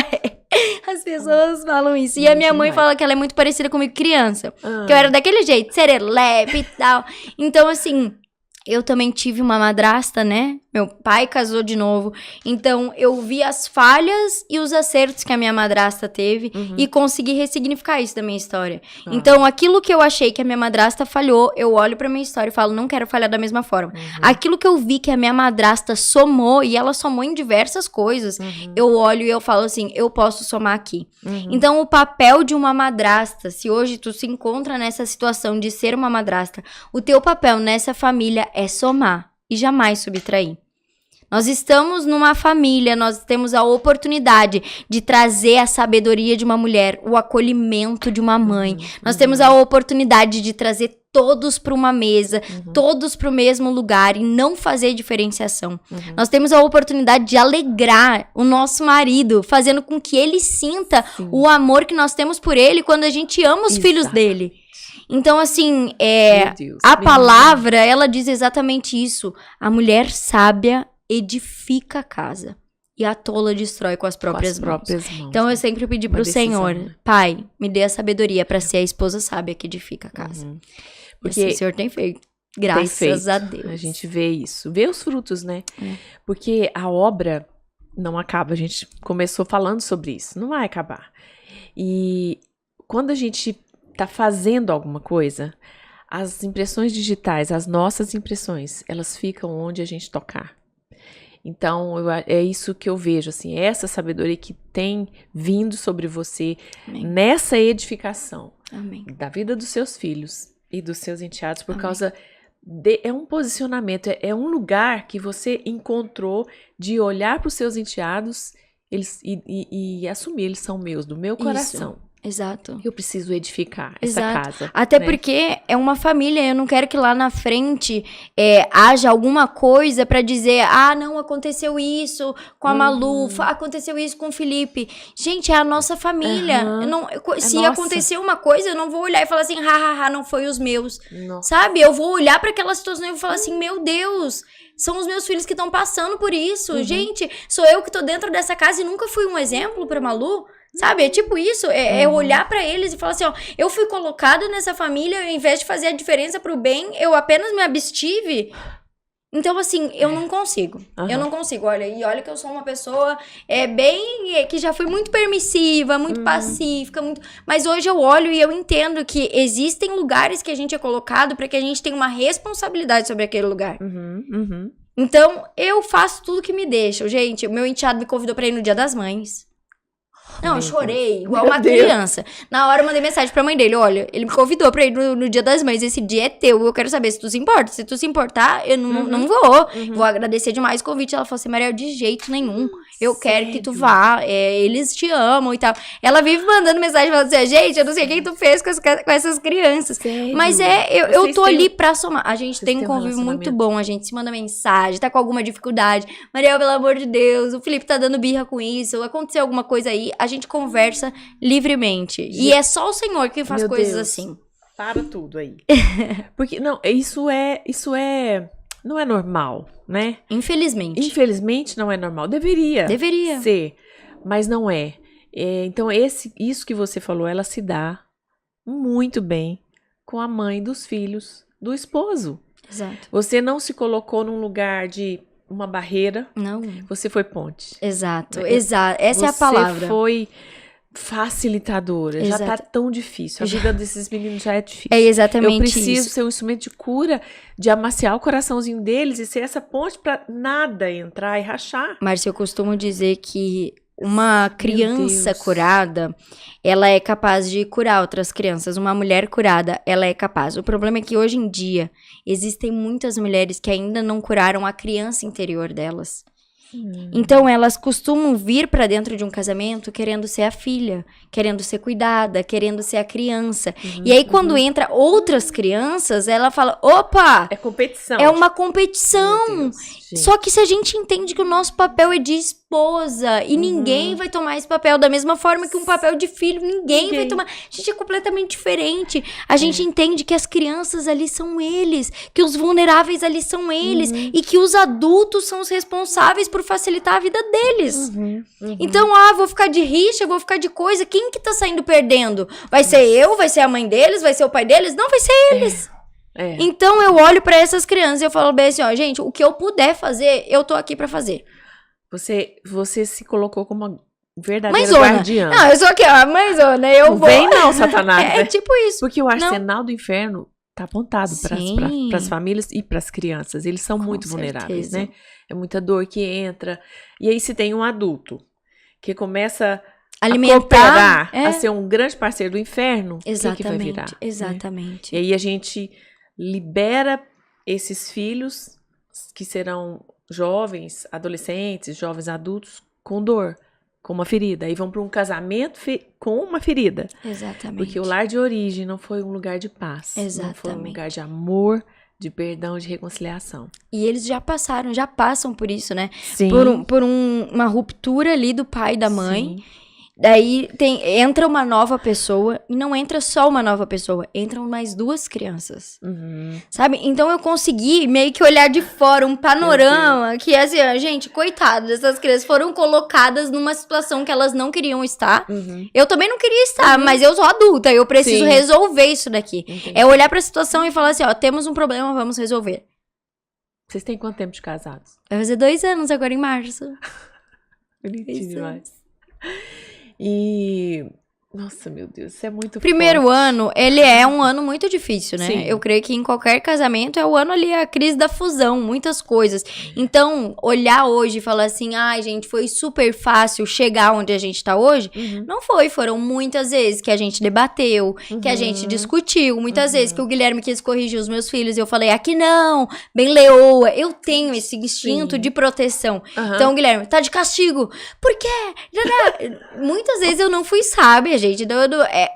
As pessoas falam isso. E a minha mãe fala que ela é muito parecida comigo criança. Que eu era daquele jeito, serelepe e tal. Então, assim, eu também tive uma madrasta, né? Meu pai casou de novo. Então, eu vi as falhas e os acertos que a minha madrasta teve e consegui ressignificar isso da minha história. Então, aquilo que eu achei que a minha madrasta falhou, eu olho pra minha história e falo, não quero falhar da mesma forma. Aquilo que eu vi que a minha madrasta somou, e ela somou em diversas coisas, eu olho e eu falo assim, eu posso somar aqui. Então, o papel de uma madrasta, se hoje tu se encontra nessa situação de ser uma madrasta, o teu papel nessa família é somar e jamais subtrair. Nós estamos numa família, nós temos a oportunidade de trazer a sabedoria de uma mulher, o acolhimento de uma mãe. Nós temos a oportunidade de trazer todos para uma mesa, todos para o mesmo lugar e não fazer diferenciação. Nós temos a oportunidade de alegrar o nosso marido, fazendo com que ele sinta o amor que nós temos por ele quando a gente ama os filhos dele. Então, assim, a palavra, ela diz exatamente isso. A mulher sábia edifica a casa e a tola destrói com as próprias mãos. Então, eu sempre pedi pro Senhor, Pai, me dê a sabedoria para ser a esposa sábia que edifica a casa. Porque o Senhor tem feito. Graças a Deus. A gente vê isso, vê os frutos, né? Porque a obra não acaba. A gente começou falando sobre isso, não vai acabar. E quando a gente tá fazendo alguma coisa, as impressões digitais, as nossas impressões, elas ficam onde a gente tocar. Então, é isso que eu vejo, assim, essa sabedoria que tem vindo sobre você nessa edificação da vida dos seus filhos e dos seus enteados, por causa é um posicionamento, é um lugar que você encontrou de olhar para os seus enteados e assumir, eles são meus, do meu coração. Isso. Exato. Eu preciso edificar essa casa. Até porque é uma família, eu não quero que lá na frente haja alguma coisa pra dizer, não, aconteceu isso com a Malu, aconteceu isso com o Felipe. Gente, é a nossa família. Se acontecer uma coisa, eu não vou olhar e falar assim, não foi os meus. Nossa. Sabe? Eu vou olhar pra aquela situação e vou falar assim, meu Deus, são os meus filhos que estão passando por isso. Gente, sou eu que tô dentro dessa casa e nunca fui um exemplo pra Malu. Sabe, é tipo isso, é olhar pra eles e falar assim, eu fui colocada nessa família, ao invés de fazer a diferença pro bem, eu apenas me abstive. Então, assim, eu não consigo. Eu não consigo, olha que eu sou uma pessoa que já fui muito permissiva, muito pacífica, mas hoje eu olho e eu entendo que existem lugares que a gente é colocado pra que a gente tenha uma responsabilidade sobre aquele lugar. Então, eu faço tudo que me deixa. Gente, o meu enteado me convidou pra ir no Dia das Mães. Não, eu chorei, igual uma criança. Na hora eu mandei mensagem pra mãe dele, olha, ele me convidou pra ir no Dia das Mães, esse dia é teu, eu quero saber se tu se importa. Se tu se importar, eu não vou. Vou agradecer demais o convite. Ela falou assim, Mariel, de jeito nenhum. Eu quero que tu vá, eles te amam e tal. Ela vive mandando mensagem falando assim, gente, eu não sei o que tu fez com essas crianças. Sério? Mas eu tô ali pra somar. A gente tem um convívio muito bom, a gente se manda mensagem, tá com alguma dificuldade. Mariel, pelo amor de Deus, o Felipe tá dando birra com isso, aconteceu alguma coisa aí, a gente conversa livremente. E é só o Senhor que faz coisas assim. Para tudo aí. Porque, não, isso não é normal, né? Infelizmente não é normal. Deveria ser, mas não é. Então, isso que você falou, ela se dá muito bem com a mãe dos filhos do esposo. Exato. Você não se colocou num lugar de uma barreira. Não. Você foi ponte. Exato. Essa é a palavra. Você foi facilitadora. Exato. Já tá tão difícil. A vida desses meninos já é difícil. É exatamente isso. Eu preciso ser um instrumento de cura, de amaciar o coraçãozinho deles e ser essa ponte pra nada entrar e rachar. Márcia, eu costumo dizer que uma criança curada, ela é capaz de curar outras crianças. Uma mulher curada, ela é capaz. O problema é que hoje em dia existem muitas mulheres que ainda não curaram a criança interior delas. Então elas costumam vir pra dentro de um casamento querendo ser a filha, querendo ser cuidada, querendo ser a criança. E aí quando entra outras crianças, ela fala, opa! É competição. É uma competição. Só que se a gente entende que o nosso papel é de esposa e ninguém vai tomar esse papel da mesma forma que um papel de filho, ninguém vai tomar. A gente é completamente diferente. A gente entende que as crianças ali são eles, que os vulneráveis ali são eles e que os adultos são os responsáveis por facilitar a vida deles. Então, vou ficar de rixa, vou ficar de coisa. Quem que tá saindo perdendo? Vai ser eu? Vai ser a mãe deles? Vai ser o pai deles? Não, vai ser eles. Então eu olho pra essas crianças e eu falo bem assim, gente, o que eu puder fazer, eu tô aqui pra fazer. Você se colocou como uma verdadeira guardiã. Não, eu sou aqui, mãezona, não vem não, Satanás. É tipo isso. Porque o arsenal do inferno tá apontado para as famílias e para as crianças. Eles são muito vulneráveis, né? É muita dor que entra. E aí se tem um adulto que começa alimentar, a cooperar, a ser um grande parceiro do inferno, o que vai virar? Exatamente. Né? E aí a gente libera esses filhos que serão jovens, adolescentes, jovens adultos com dor, com uma ferida. Aí vão para um casamento com uma ferida. Exatamente. Porque o lar de origem não foi um lugar de paz. Exatamente. Não foi um lugar de amor, de perdão, de reconciliação. E eles já passam por isso, né? Sim. Por uma ruptura ali do pai e da mãe. Sim. Daí entra uma nova pessoa, e não entra só uma nova pessoa, entram mais 2 crianças. Sabe? Então eu consegui meio que olhar de fora um panorama que, assim, gente, coitadas, essas crianças foram colocadas numa situação que elas não queriam estar. Eu também não queria estar, mas eu sou adulta, eu preciso resolver isso daqui. É olhar pra situação e falar assim, ó, temos um problema, vamos resolver. Vocês têm quanto tempo de casados? Vai fazer 2 anos agora em março. Bonitinho demais. E... Nossa, meu Deus, isso é muito Primeiro forte. ano, ele é um ano muito difícil, né? Sim. Eu creio que em qualquer casamento é o ano ali, a crise da fusão, muitas coisas. Então, olhar hoje e falar assim, ai, gente, foi super fácil chegar onde a gente tá hoje. Não foi, foram muitas vezes que a gente debateu, que a gente discutiu, muitas vezes que o Guilherme quis corrigir os meus filhos e eu falei, aqui não, bem leoa, eu tenho esse instinto de proteção. Então, Guilherme, tá de castigo, por quê? Muitas vezes eu não fui sábia, gente,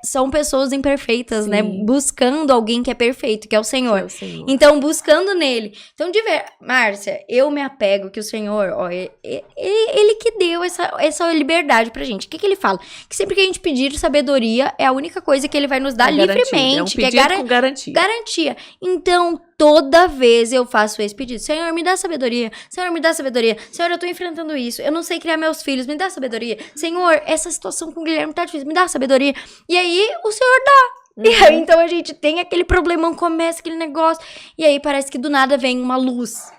são pessoas imperfeitas, né? Buscando alguém que é perfeito, que é o Senhor. Então, buscando nele. Então, Márcia, eu me apego que o Senhor, ó, ele que deu essa liberdade pra gente. O que ele fala? Que sempre que a gente pedir sabedoria, é a única coisa que ele vai nos dar livremente. É um pedido com garantia. Garantia. Então, toda vez eu faço esse pedido. Senhor, me dá sabedoria. Senhor, me dá sabedoria. Senhor, eu tô enfrentando isso. Eu não sei criar meus filhos. Me dá sabedoria. Senhor, essa situação com o Guilherme tá difícil. Me dá sabedoria. E aí, o Senhor dá. E aí, então, a gente tem aquele problemão, começa aquele negócio. E aí, parece que do nada vem uma luz.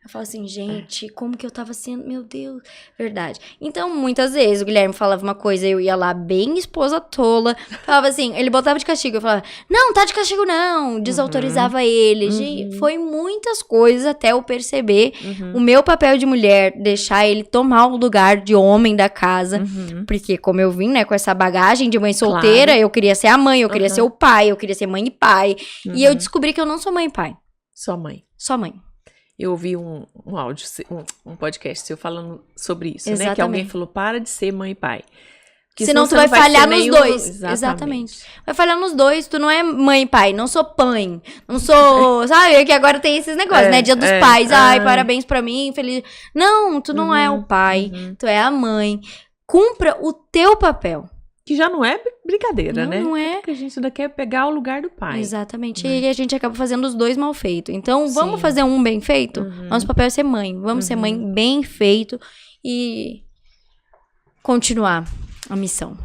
Eu falo assim, gente, como que eu tava sendo? Meu Deus, verdade. Então, muitas vezes, o Guilherme falava uma coisa, eu ia lá bem esposa tola, falava assim, ele botava de castigo, eu falava, não, tá de castigo não, desautorizava ele. Gente, foi muitas coisas até eu perceber o meu papel de mulher, deixar ele tomar o lugar de homem da casa, porque como eu vim, né, com essa bagagem de mãe solteira, eu queria ser a mãe, eu queria ser o pai, eu queria ser mãe e pai, e eu descobri que eu não sou mãe e pai. Só mãe. Só mãe. Eu ouvi um áudio, um podcast seu falando sobre isso, Exatamente. né? Que alguém falou, para de ser mãe e pai. Porque senão tu vai falhar nos dois. Exatamente. Vai falhar nos dois. Tu não é mãe e pai. Não sou pai. Não sou... sabe? Que agora tem esses negócios, né? Dia dos pais. Ai, parabéns pra mim. Feliz... Não, tu não é o pai. Tu é a mãe. Cumpra o teu papel. Que já não é brincadeira, né? Não é. Porque a gente ainda quer pegar o lugar do pai. Exatamente. E a gente acaba fazendo os dois mal feitos. Então, vamos fazer um bem feito? Nosso papel é ser mãe. Vamos ser mãe bem feito e continuar a missão.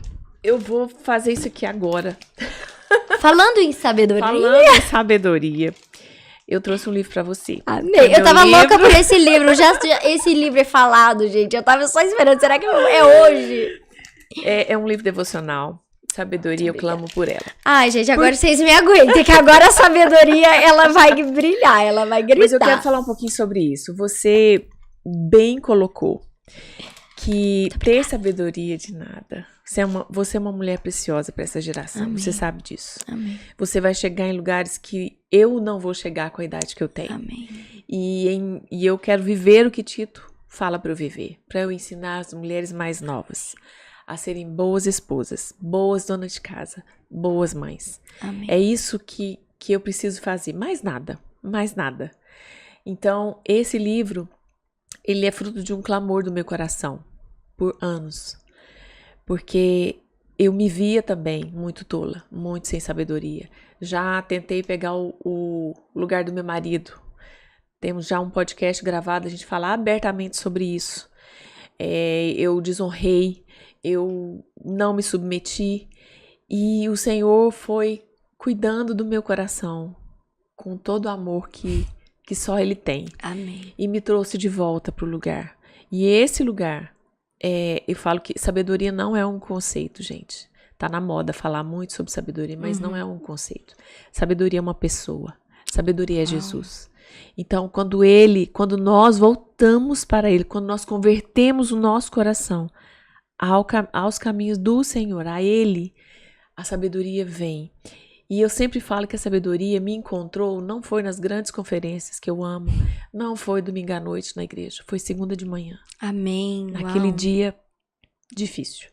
Eu vou fazer isso aqui agora. Falando em sabedoria. Eu trouxe um livro pra você. Amei. Eu tava louca por esse livro. Esse livro é falado, gente. Eu tava só esperando. Será que é hoje? É um livro devocional. Sabedoria, eu clamo por ela. Ai, gente, agora vocês me aguentem, que agora a sabedoria, ela vai brilhar, ela vai gritar. Mas eu quero falar um pouquinho sobre isso. Você bem colocou que ter sabedoria de nada. Você é uma mulher preciosa para essa geração. Amém. Você sabe disso. Amém. Você vai chegar em lugares que eu não vou chegar com a idade que eu tenho. Amém. E eu quero viver o que Tito fala para eu viver. Para eu ensinar as mulheres mais novas a serem boas esposas, boas donas de casa, boas mães. Amém. É isso que eu preciso fazer. Mais nada. Então, esse livro, ele é fruto de um clamor do meu coração por anos. Porque eu me via também muito tola, muito sem sabedoria. Já tentei pegar o lugar do meu marido. Temos já um podcast gravado, a gente fala abertamente sobre isso. Eu desonrei, eu não me submeti. E o Senhor foi cuidando do meu coração com todo o amor que só Ele tem. Amém. E me trouxe de volta para o lugar. E esse lugar, eu falo que sabedoria não é um conceito, gente. Tá na moda falar muito sobre sabedoria, mas não é um conceito. Sabedoria é uma pessoa. Sabedoria é Jesus. Então, quando nós voltamos para Ele, quando nós convertemos o nosso coração aos caminhos do Senhor, a Ele, a sabedoria vem. E eu sempre falo que a sabedoria me encontrou, não foi nas grandes conferências que eu amo, não foi domingo à noite na igreja, foi segunda de manhã. Amém. Naquele dia difícil.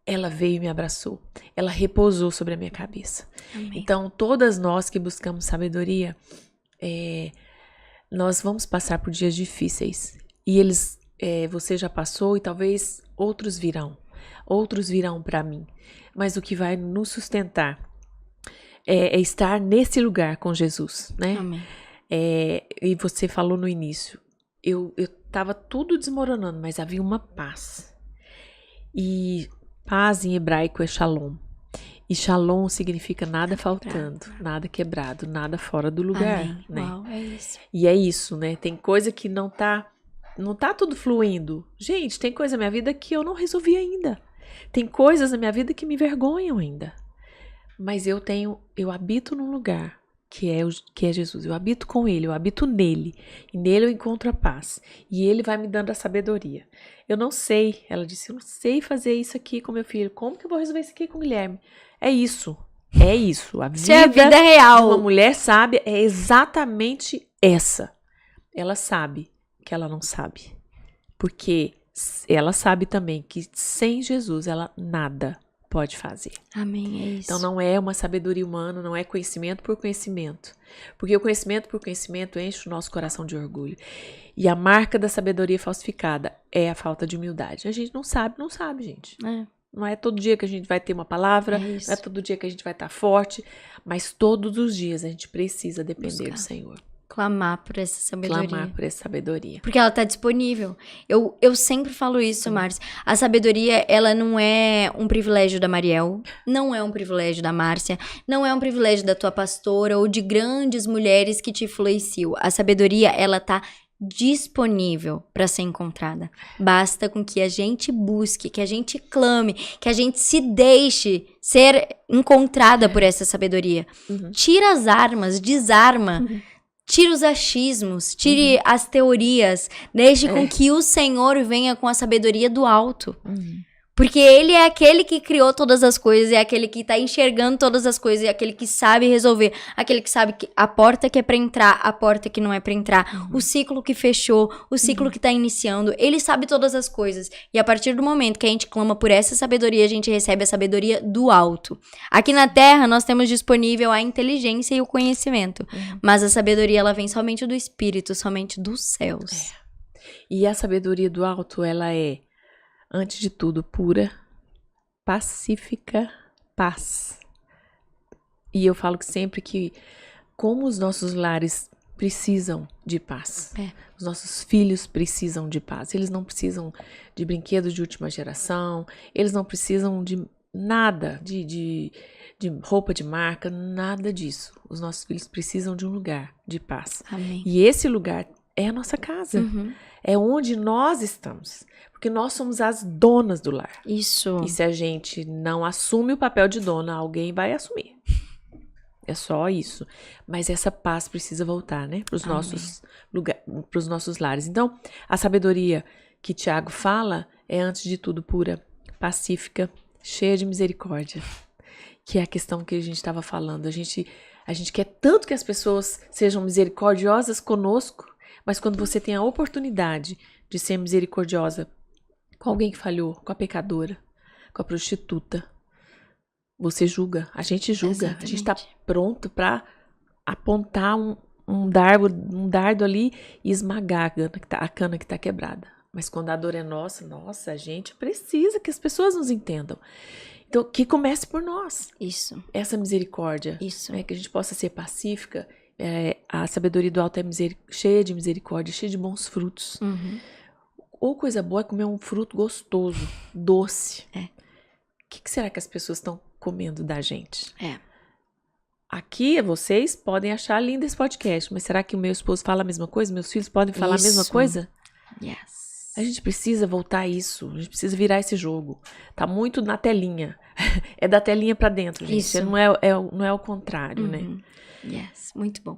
Ela veio e me abraçou. Ela repousou sobre a minha cabeça. Amém. Então, todas nós que buscamos sabedoria, nós vamos passar por dias difíceis. E você já passou e talvez outros virão. outros virão para mim. Mas o que vai nos sustentar é estar nesse lugar com Jesus, né? Amém. E você falou no início, eu tava tudo desmoronando, mas havia uma paz. E paz em hebraico é shalom. E shalom significa nada faltando, nada quebrado, nada fora do lugar. Amém. Né? Uau, é isso. E é isso, né? Tem coisa que não tá tudo fluindo. Gente, tem coisa na minha vida que eu não resolvi ainda. Tem coisas na minha vida que me envergonham ainda. Mas eu habito num lugar que é Jesus. Eu habito com Ele, eu habito nele. E nele eu encontro a paz. E Ele vai me dando a sabedoria. Eu não sei, ela disse, eu não sei fazer isso aqui com meu filho. Como que eu vou resolver isso aqui com o Guilherme? É isso. A vida real. de uma mulher sábia é exatamente essa. Ela sabe que ela não sabe. Porque ela sabe também que sem Jesus ela nada pode fazer. Amém, é isso. Então não é uma sabedoria humana, não é conhecimento por conhecimento. Porque o conhecimento por conhecimento enche o nosso coração de orgulho. E a marca da sabedoria falsificada é a falta de humildade. A gente não sabe, gente. Não é todo dia que a gente vai ter uma palavra, não é todo dia que a gente vai estar forte, mas todos os dias a gente precisa depender do Senhor. Clamar por essa sabedoria. Porque ela tá disponível. Eu sempre falo isso, Márcia. A sabedoria, ela não é um privilégio da Mariel, não é um privilégio da Márcia, não é um privilégio da tua pastora ou de grandes mulheres que te influenciam. A sabedoria, ela tá disponível para ser encontrada. Basta com que a gente busque, que a gente clame, que a gente se deixe ser encontrada por essa sabedoria. Tira as armas, desarma. Tire os achismos, tire as teorias, deixe com que o Senhor venha com a sabedoria do alto. Porque Ele é aquele que criou todas as coisas, é aquele que tá enxergando todas as coisas, é aquele que sabe resolver, aquele que sabe que a porta que é pra entrar, a porta que não é pra entrar, o ciclo que fechou, o ciclo que tá iniciando, Ele sabe todas as coisas. E a partir do momento que a gente clama por essa sabedoria, a gente recebe a sabedoria do alto. Aqui na Terra, nós temos disponível a inteligência e o conhecimento, mas a sabedoria, ela vem somente do Espírito, somente dos céus. E a sabedoria do alto, ela é, antes de tudo, pura, pacífica, paz. E eu falo que sempre que, como os nossos lares precisam de paz, os nossos filhos precisam de paz. Eles não precisam de brinquedos de última geração, eles não precisam de nada, de roupa de marca, nada disso. Os nossos filhos precisam de um lugar de paz. Amém. E esse lugar é a nossa casa. É onde nós estamos. Porque nós somos as donas do lar. Isso. E se a gente não assume o papel de dona, alguém vai assumir. É só isso. Mas essa paz precisa voltar, né? Para os nossos lares. Então, a sabedoria que Tiago fala é, antes de tudo, pura, pacífica, cheia de misericórdia. Que é a questão que a gente estava falando. A gente quer tanto que as pessoas sejam misericordiosas conosco, mas quando você tem a oportunidade de ser misericordiosa com alguém que falhou, com a pecadora, com a prostituta, você julga, a gente julga. Exatamente. A gente está pronto para apontar um dardo ali e esmagar a cana que está quebrada. Mas quando a dor é nossa, a gente precisa que as pessoas nos entendam. Então, que comece por nós. Isso. Essa misericórdia. Isso. Que a gente possa ser pacífica. A sabedoria do alto é cheia de misericórdia, cheia de bons frutos. Ou coisa boa é comer um fruto gostoso, doce. O que será que as pessoas estão comendo da gente? Aqui, vocês podem achar lindo esse podcast, mas será que o meu esposo fala a mesma coisa? Meus filhos podem falar a mesma coisa? Yes. A gente precisa voltar a isso, a gente precisa virar esse jogo. Tá muito na telinha. É da telinha pra dentro, gente. Isso. Não é o contrário, né? Yes, muito bom.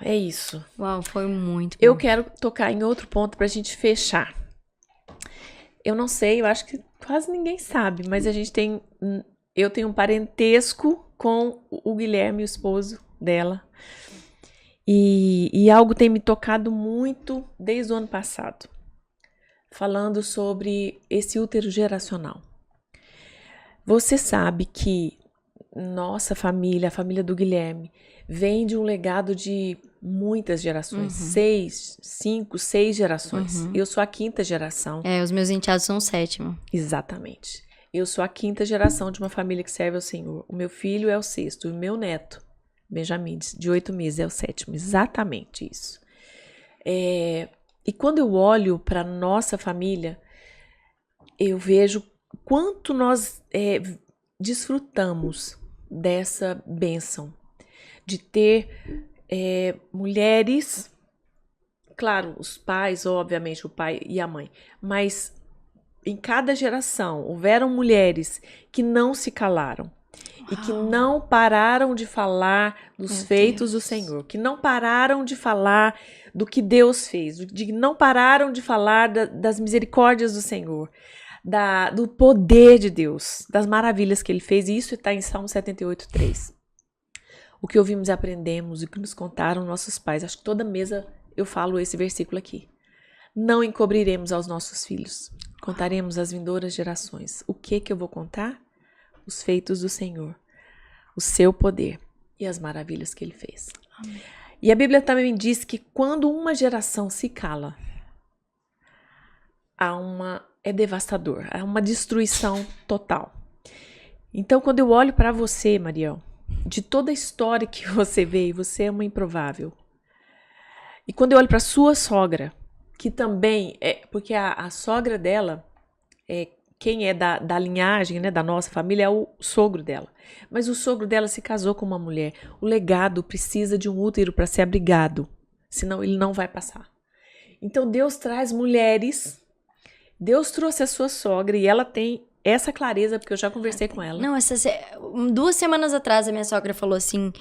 É isso. Uau, foi muito bom. Eu quero tocar em outro ponto pra gente fechar. Eu não sei, eu acho que quase ninguém sabe, mas eu tenho um parentesco com o Guilherme, o esposo dela. E algo tem me tocado muito desde o ano passado. Falando sobre esse útero geracional. Você sabe que nossa família, a família do Guilherme, vem de um legado de muitas gerações. 6, 5, 6 gerações. Eu sou a 5ª geração. Os meus enteados são o 7º. Exatamente. Eu sou a 5ª geração de uma família que serve ao Senhor. O meu filho é o 6º. E o meu neto, Benjamin, de 8 meses, é o 7º. Exatamente isso. E quando eu olho para nossa família, eu vejo quanto nós desfrutamos dessa bênção de ter mulheres, claro, os pais, obviamente, o pai e a mãe, mas em cada geração houveram mulheres que não se calaram e que não pararam de falar dos feitos do Senhor, que não pararam de falar do que Deus fez, não pararam de falar das misericórdias do Senhor, do poder de Deus, das maravilhas que Ele fez, e isso está em Salmo 78:3. O que ouvimos e aprendemos, o que nos contaram nossos pais. Acho que toda mesa eu falo esse versículo aqui. Não encobriremos aos nossos filhos. Contaremos às vindouras gerações. O que eu vou contar? Os feitos do Senhor. O seu poder e as maravilhas que Ele fez. Amém. E a Bíblia também diz que quando uma geração se cala, é devastador. Há uma destruição total. Então, quando eu olho para você, Mariel, de toda a história que você veio, você é uma improvável. E quando eu olho para sua sogra, que também porque a sogra dela, quem é da linhagem, né, da nossa família, é o sogro dela. Mas o sogro dela se casou com uma mulher. O legado precisa de um útero para ser abrigado, senão ele não vai passar. Então Deus traz mulheres. Deus trouxe a sua sogra e ela tem essa clareza, porque eu já conversei com ela. Não, 2 semanas atrás a minha sogra falou assim: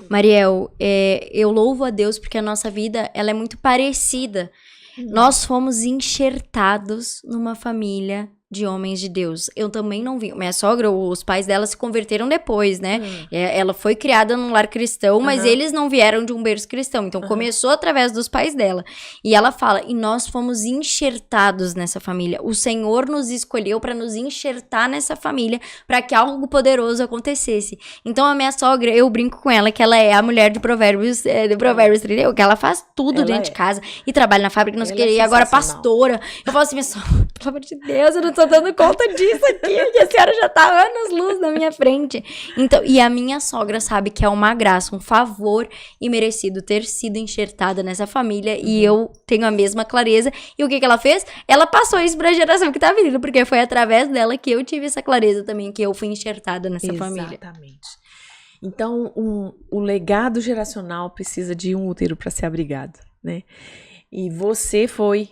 Mariel, eu louvo a Deus porque a nossa vida ela é muito parecida. Nós fomos enxertados numa família de homens de Deus. Eu também não vi. Minha sogra, os pais dela se converteram depois, né? Ela foi criada num lar cristão, mas eles não vieram de um berço cristão. Então, começou através dos pais dela. E ela fala, e nós fomos enxertados nessa família. O Senhor nos escolheu para nos enxertar nessa família, para que algo poderoso acontecesse. Então, a minha sogra, eu brinco com ela, que ela é a mulher de Provérbios 31, que ela faz tudo dentro de casa. E trabalha na fábrica, não sei o que. E agora pastora. Eu falo assim, minha sogra, pelo amor de Deus, eu não tô dando conta disso aqui, e a senhora já tá anos-luz na minha frente. Então, e a minha sogra sabe que é uma graça, um favor imerecido ter sido enxertada nessa família, e eu tenho a mesma clareza. E o que ela fez? Ela passou isso pra geração que tá vindo, porque foi através dela que eu tive essa clareza também, que eu fui enxertada nessa família. Exatamente. Então, o legado geracional precisa de um útero para ser abrigado, né? E você foi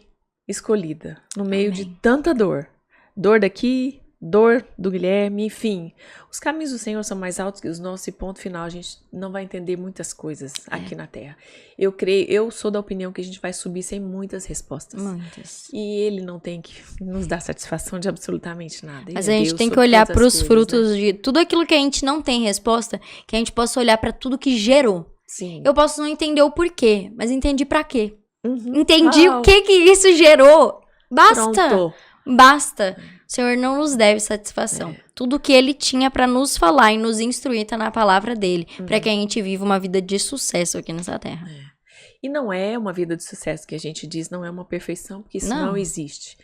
escolhida no meio de tanta dor. Dor daqui, dor do Guilherme, enfim. Os caminhos do Senhor são mais altos que os nossos e ponto final. A gente não vai entender muitas coisas aqui na Terra. Eu sou da opinião que a gente vai subir sem muitas respostas. Muitas. E Ele não tem que nos dar satisfação de absolutamente nada. Mas a gente tem que olhar para os frutos, né? De tudo aquilo que a gente não tem resposta, que a gente possa olhar para tudo que gerou. Sim. Eu posso não entender o porquê, mas entendi para quê. Entendi o que isso gerou. Basta. Pronto. Basta. O Senhor não nos deve satisfação. Tudo que Ele tinha para nos falar e nos instruir tá na palavra dele, para que a gente viva uma vida de sucesso aqui nessa terra. E não é uma vida de sucesso que a gente diz, não é uma perfeição, porque isso não existe.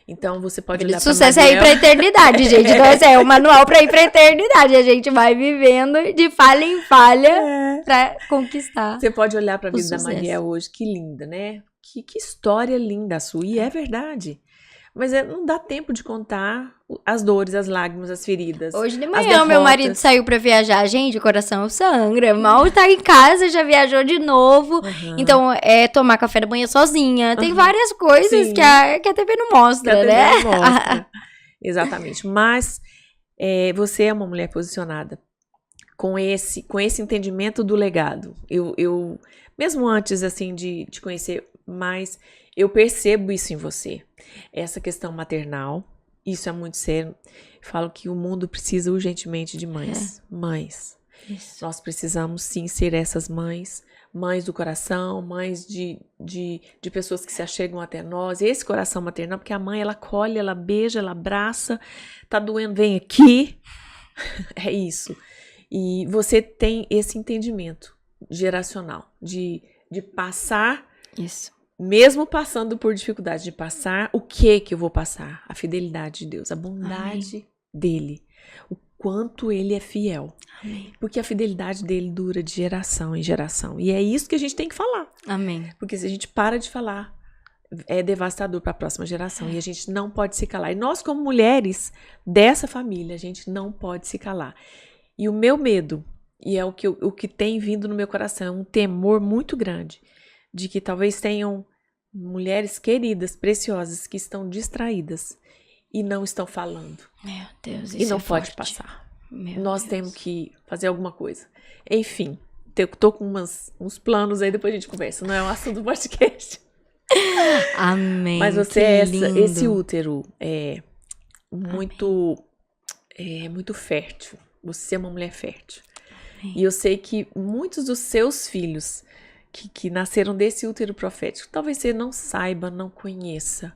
Então você pode olhar para sucesso é ir pra eternidade, gente. Então esse é o manual pra ir pra eternidade. A gente vai vivendo de falha em falha pra conquistar. Você pode olhar pra vida da Mariel hoje, que linda, né? Que história linda a sua. E é verdade. Mas não dá tempo de contar as dores, as lágrimas, as feridas. Hoje de manhã, meu marido saiu pra viajar. Gente, o coração sangra. Mal tá em casa, já viajou de novo. Então, tomar café da manhã sozinha. Tem várias coisas que a TV não mostra, né? Não mostra. Exatamente. Mas você é uma mulher posicionada com esse entendimento do legado. Eu mesmo antes, assim, de te conhecer mais, eu percebo isso em você. Essa questão maternal, isso é muito sério. Eu falo que o mundo precisa urgentemente de mães. Mães. Isso. Nós precisamos, sim, ser essas mães. Mães do coração, mães de pessoas que se achegam até nós. Esse coração maternal, porque a mãe, ela acolhe, ela beija, ela abraça. Tá doendo, vem aqui. É isso. E você tem esse entendimento geracional de de passar, Isso. mesmo passando por dificuldade, de passar o que eu vou passar? A fidelidade de Deus, a bondade dele, o quanto ele é fiel. Amém. Porque a fidelidade dele dura de geração em geração. E é isso que a gente tem que falar. Amém. Porque se a gente para de falar, é devastador para a próxima geração. E a gente não pode se calar. E nós, como mulheres dessa família, a gente não pode se calar. E o meu medo, e é o que tem vindo no meu coração, é um temor muito grande de que talvez tenham mulheres queridas, preciosas, que estão distraídas e não estão falando. Meu Deus, E isso não é pode forte. passar. Meu Nós Deus. temos que fazer alguma coisa. Enfim, eu tô com uns planos aí, depois a gente conversa. Não é um assunto do podcast. Amém. Mas você que esse lindo. útero é muito fértil. Você é uma mulher fértil. Amém. E eu sei que muitos dos seus filhos que nasceram desse útero profético, talvez você não saiba, não conheça,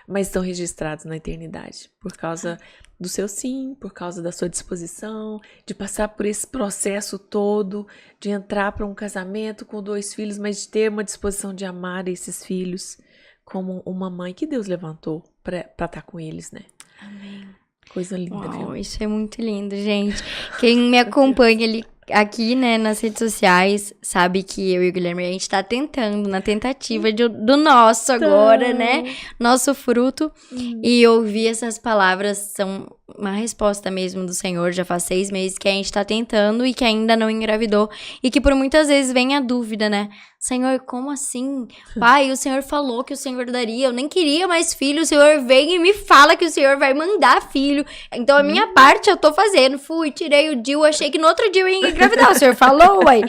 mas estão registrados na eternidade. Por causa do seu sim, por causa da sua disposição, de passar por esse processo todo, de entrar para um casamento com 2 filhos, mas de ter uma disposição de amar esses filhos como uma mãe que Deus levantou para estar com eles, né? Amém. Coisa linda, Uau, viu? isso é muito lindo, gente. Quem me acompanha aqui, né, nas redes sociais, sabe que eu e o Guilherme, a gente tá tentando, na tentativa do nosso agora, né? Nosso fruto. E ouvir essas palavras são uma resposta mesmo do Senhor. Já faz 6 meses que a gente tá tentando e que ainda não engravidou. E que por muitas vezes vem a dúvida, né? Senhor, como assim? Pai, o Senhor falou que o Senhor daria. Eu nem queria mais filho. O Senhor vem e me fala que o Senhor vai mandar filho. Então, a minha parte eu tô fazendo. Fui, tirei o DIU. Achei que no outro dia eu ia engravidar. O Senhor falou, ué.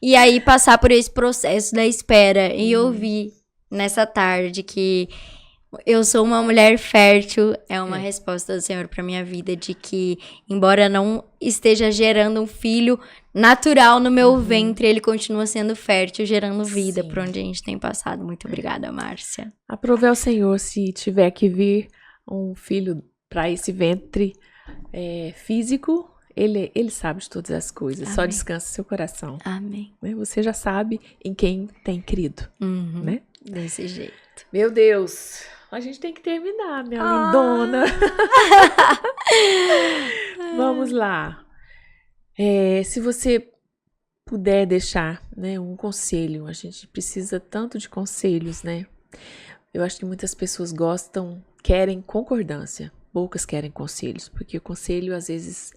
E aí, passar por esse processo da espera. E ouvir nessa tarde que eu sou uma mulher fértil. É uma resposta do Senhor pra minha vida. De que, embora não esteja gerando um filho natural no meu ventre, ele continua sendo fértil, gerando vida Sim. por onde a gente tem passado. Muito obrigada, Márcia. Aprove ao Senhor se tiver que vir um filho para esse ventre físico, ele sabe de todas as coisas. Só Amém. descansa seu coração. Amém. Né? Você já sabe em quem tem crido, né? Desse jeito. Meu Deus, a gente tem que terminar, minha lindona. Vamos lá. Se você puder deixar, né, um conselho, a gente precisa tanto de conselhos, né? Eu acho que muitas pessoas querem concordância, poucas querem conselhos, porque o conselho às vezes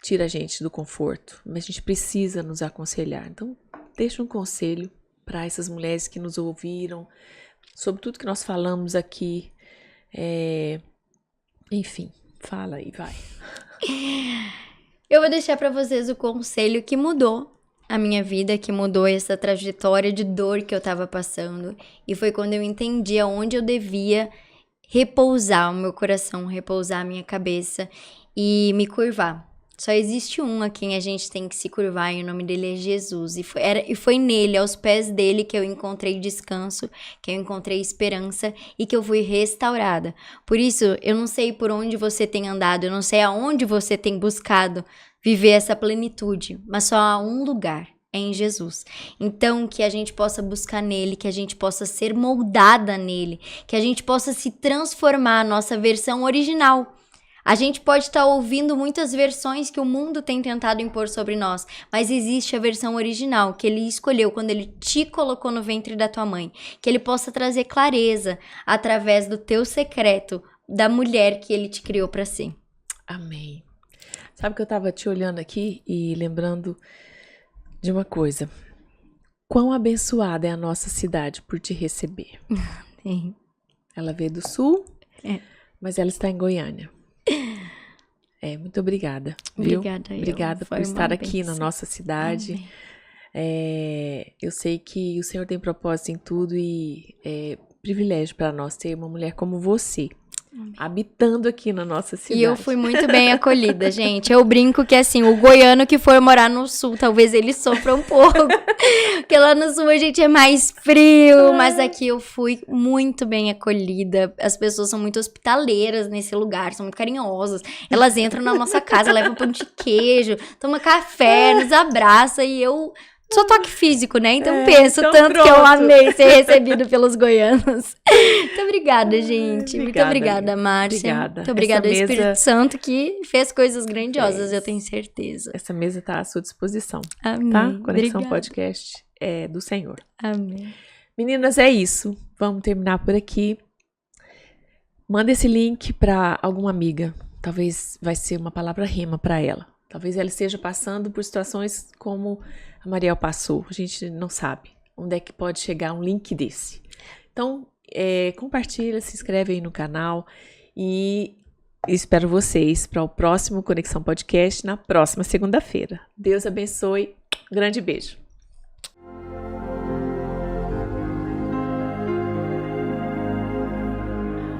tira a gente do conforto, mas a gente precisa nos aconselhar. Então, deixa um conselho para essas mulheres que nos ouviram, sobre tudo que nós falamos aqui. Enfim, fala aí, vai. Eu vou deixar pra vocês o conselho que mudou a minha vida, que mudou essa trajetória de dor que eu tava passando. E foi quando eu entendi aonde eu devia repousar o meu coração, repousar a minha cabeça e me curvar. Só existe um a quem a gente tem que se curvar e o nome dele é Jesus. E foi nele, aos pés dele, que eu encontrei descanso, que eu encontrei esperança e que eu fui restaurada. Por isso, eu não sei por onde você tem andado, eu não sei aonde você tem buscado viver essa plenitude, mas só há um lugar, é em Jesus. Então, que a gente possa buscar nele, que a gente possa ser moldada nele, que a gente possa se transformar a nossa versão original. A gente pode estar ouvindo muitas versões que o mundo tem tentado impor sobre nós, mas existe a versão original que ele escolheu quando ele te colocou no ventre da tua mãe, que ele possa trazer clareza através do teu secreto, da mulher que ele te criou para ser. Amém. Sabe que eu tava te olhando aqui e lembrando de uma coisa. Quão abençoada é a nossa cidade por te receber. Sim. Ela veio do sul, mas ela está em Goiânia. Muito obrigada, viu? Obrigada por estar aqui na nossa cidade. Eu sei que o Senhor tem propósito em tudo e é privilégio para nós ter uma mulher como você. Amém. Habitando aqui na nossa cidade. E eu fui muito bem acolhida, gente. Eu brinco que, assim, o goiano que for morar no sul, talvez ele sofra um pouco. Porque lá no sul a gente é mais frio. Mas aqui eu fui muito bem acolhida. As pessoas são muito hospitaleiras nesse lugar, são muito carinhosas. Elas entram na nossa casa, levam pão de queijo, tomam café, nos abraçam. E eu só toque físico, né? Então penso então tanto pronto. que eu amei ser recebido pelos goianos. Muito obrigada, gente. Muito obrigada, Márcia. Obrigada. Muito obrigada ao Essa Espírito mesa Santo que fez coisas grandiosas, eu tenho certeza. Essa mesa está à sua disposição, Amém. tá? Conexão Obrigada. Podcast é do Senhor. Amém. Meninas, é isso. Vamos terminar por aqui. Manda esse link para alguma amiga. Talvez vai ser uma palavra rema para ela. Talvez ela esteja passando por situações como a Mariel passou. A gente não sabe onde é que pode chegar um link desse. Então, compartilha, se inscreve aí no canal e espero vocês para o próximo Conexão Podcast na próxima segunda-feira. Deus abençoe. Grande beijo.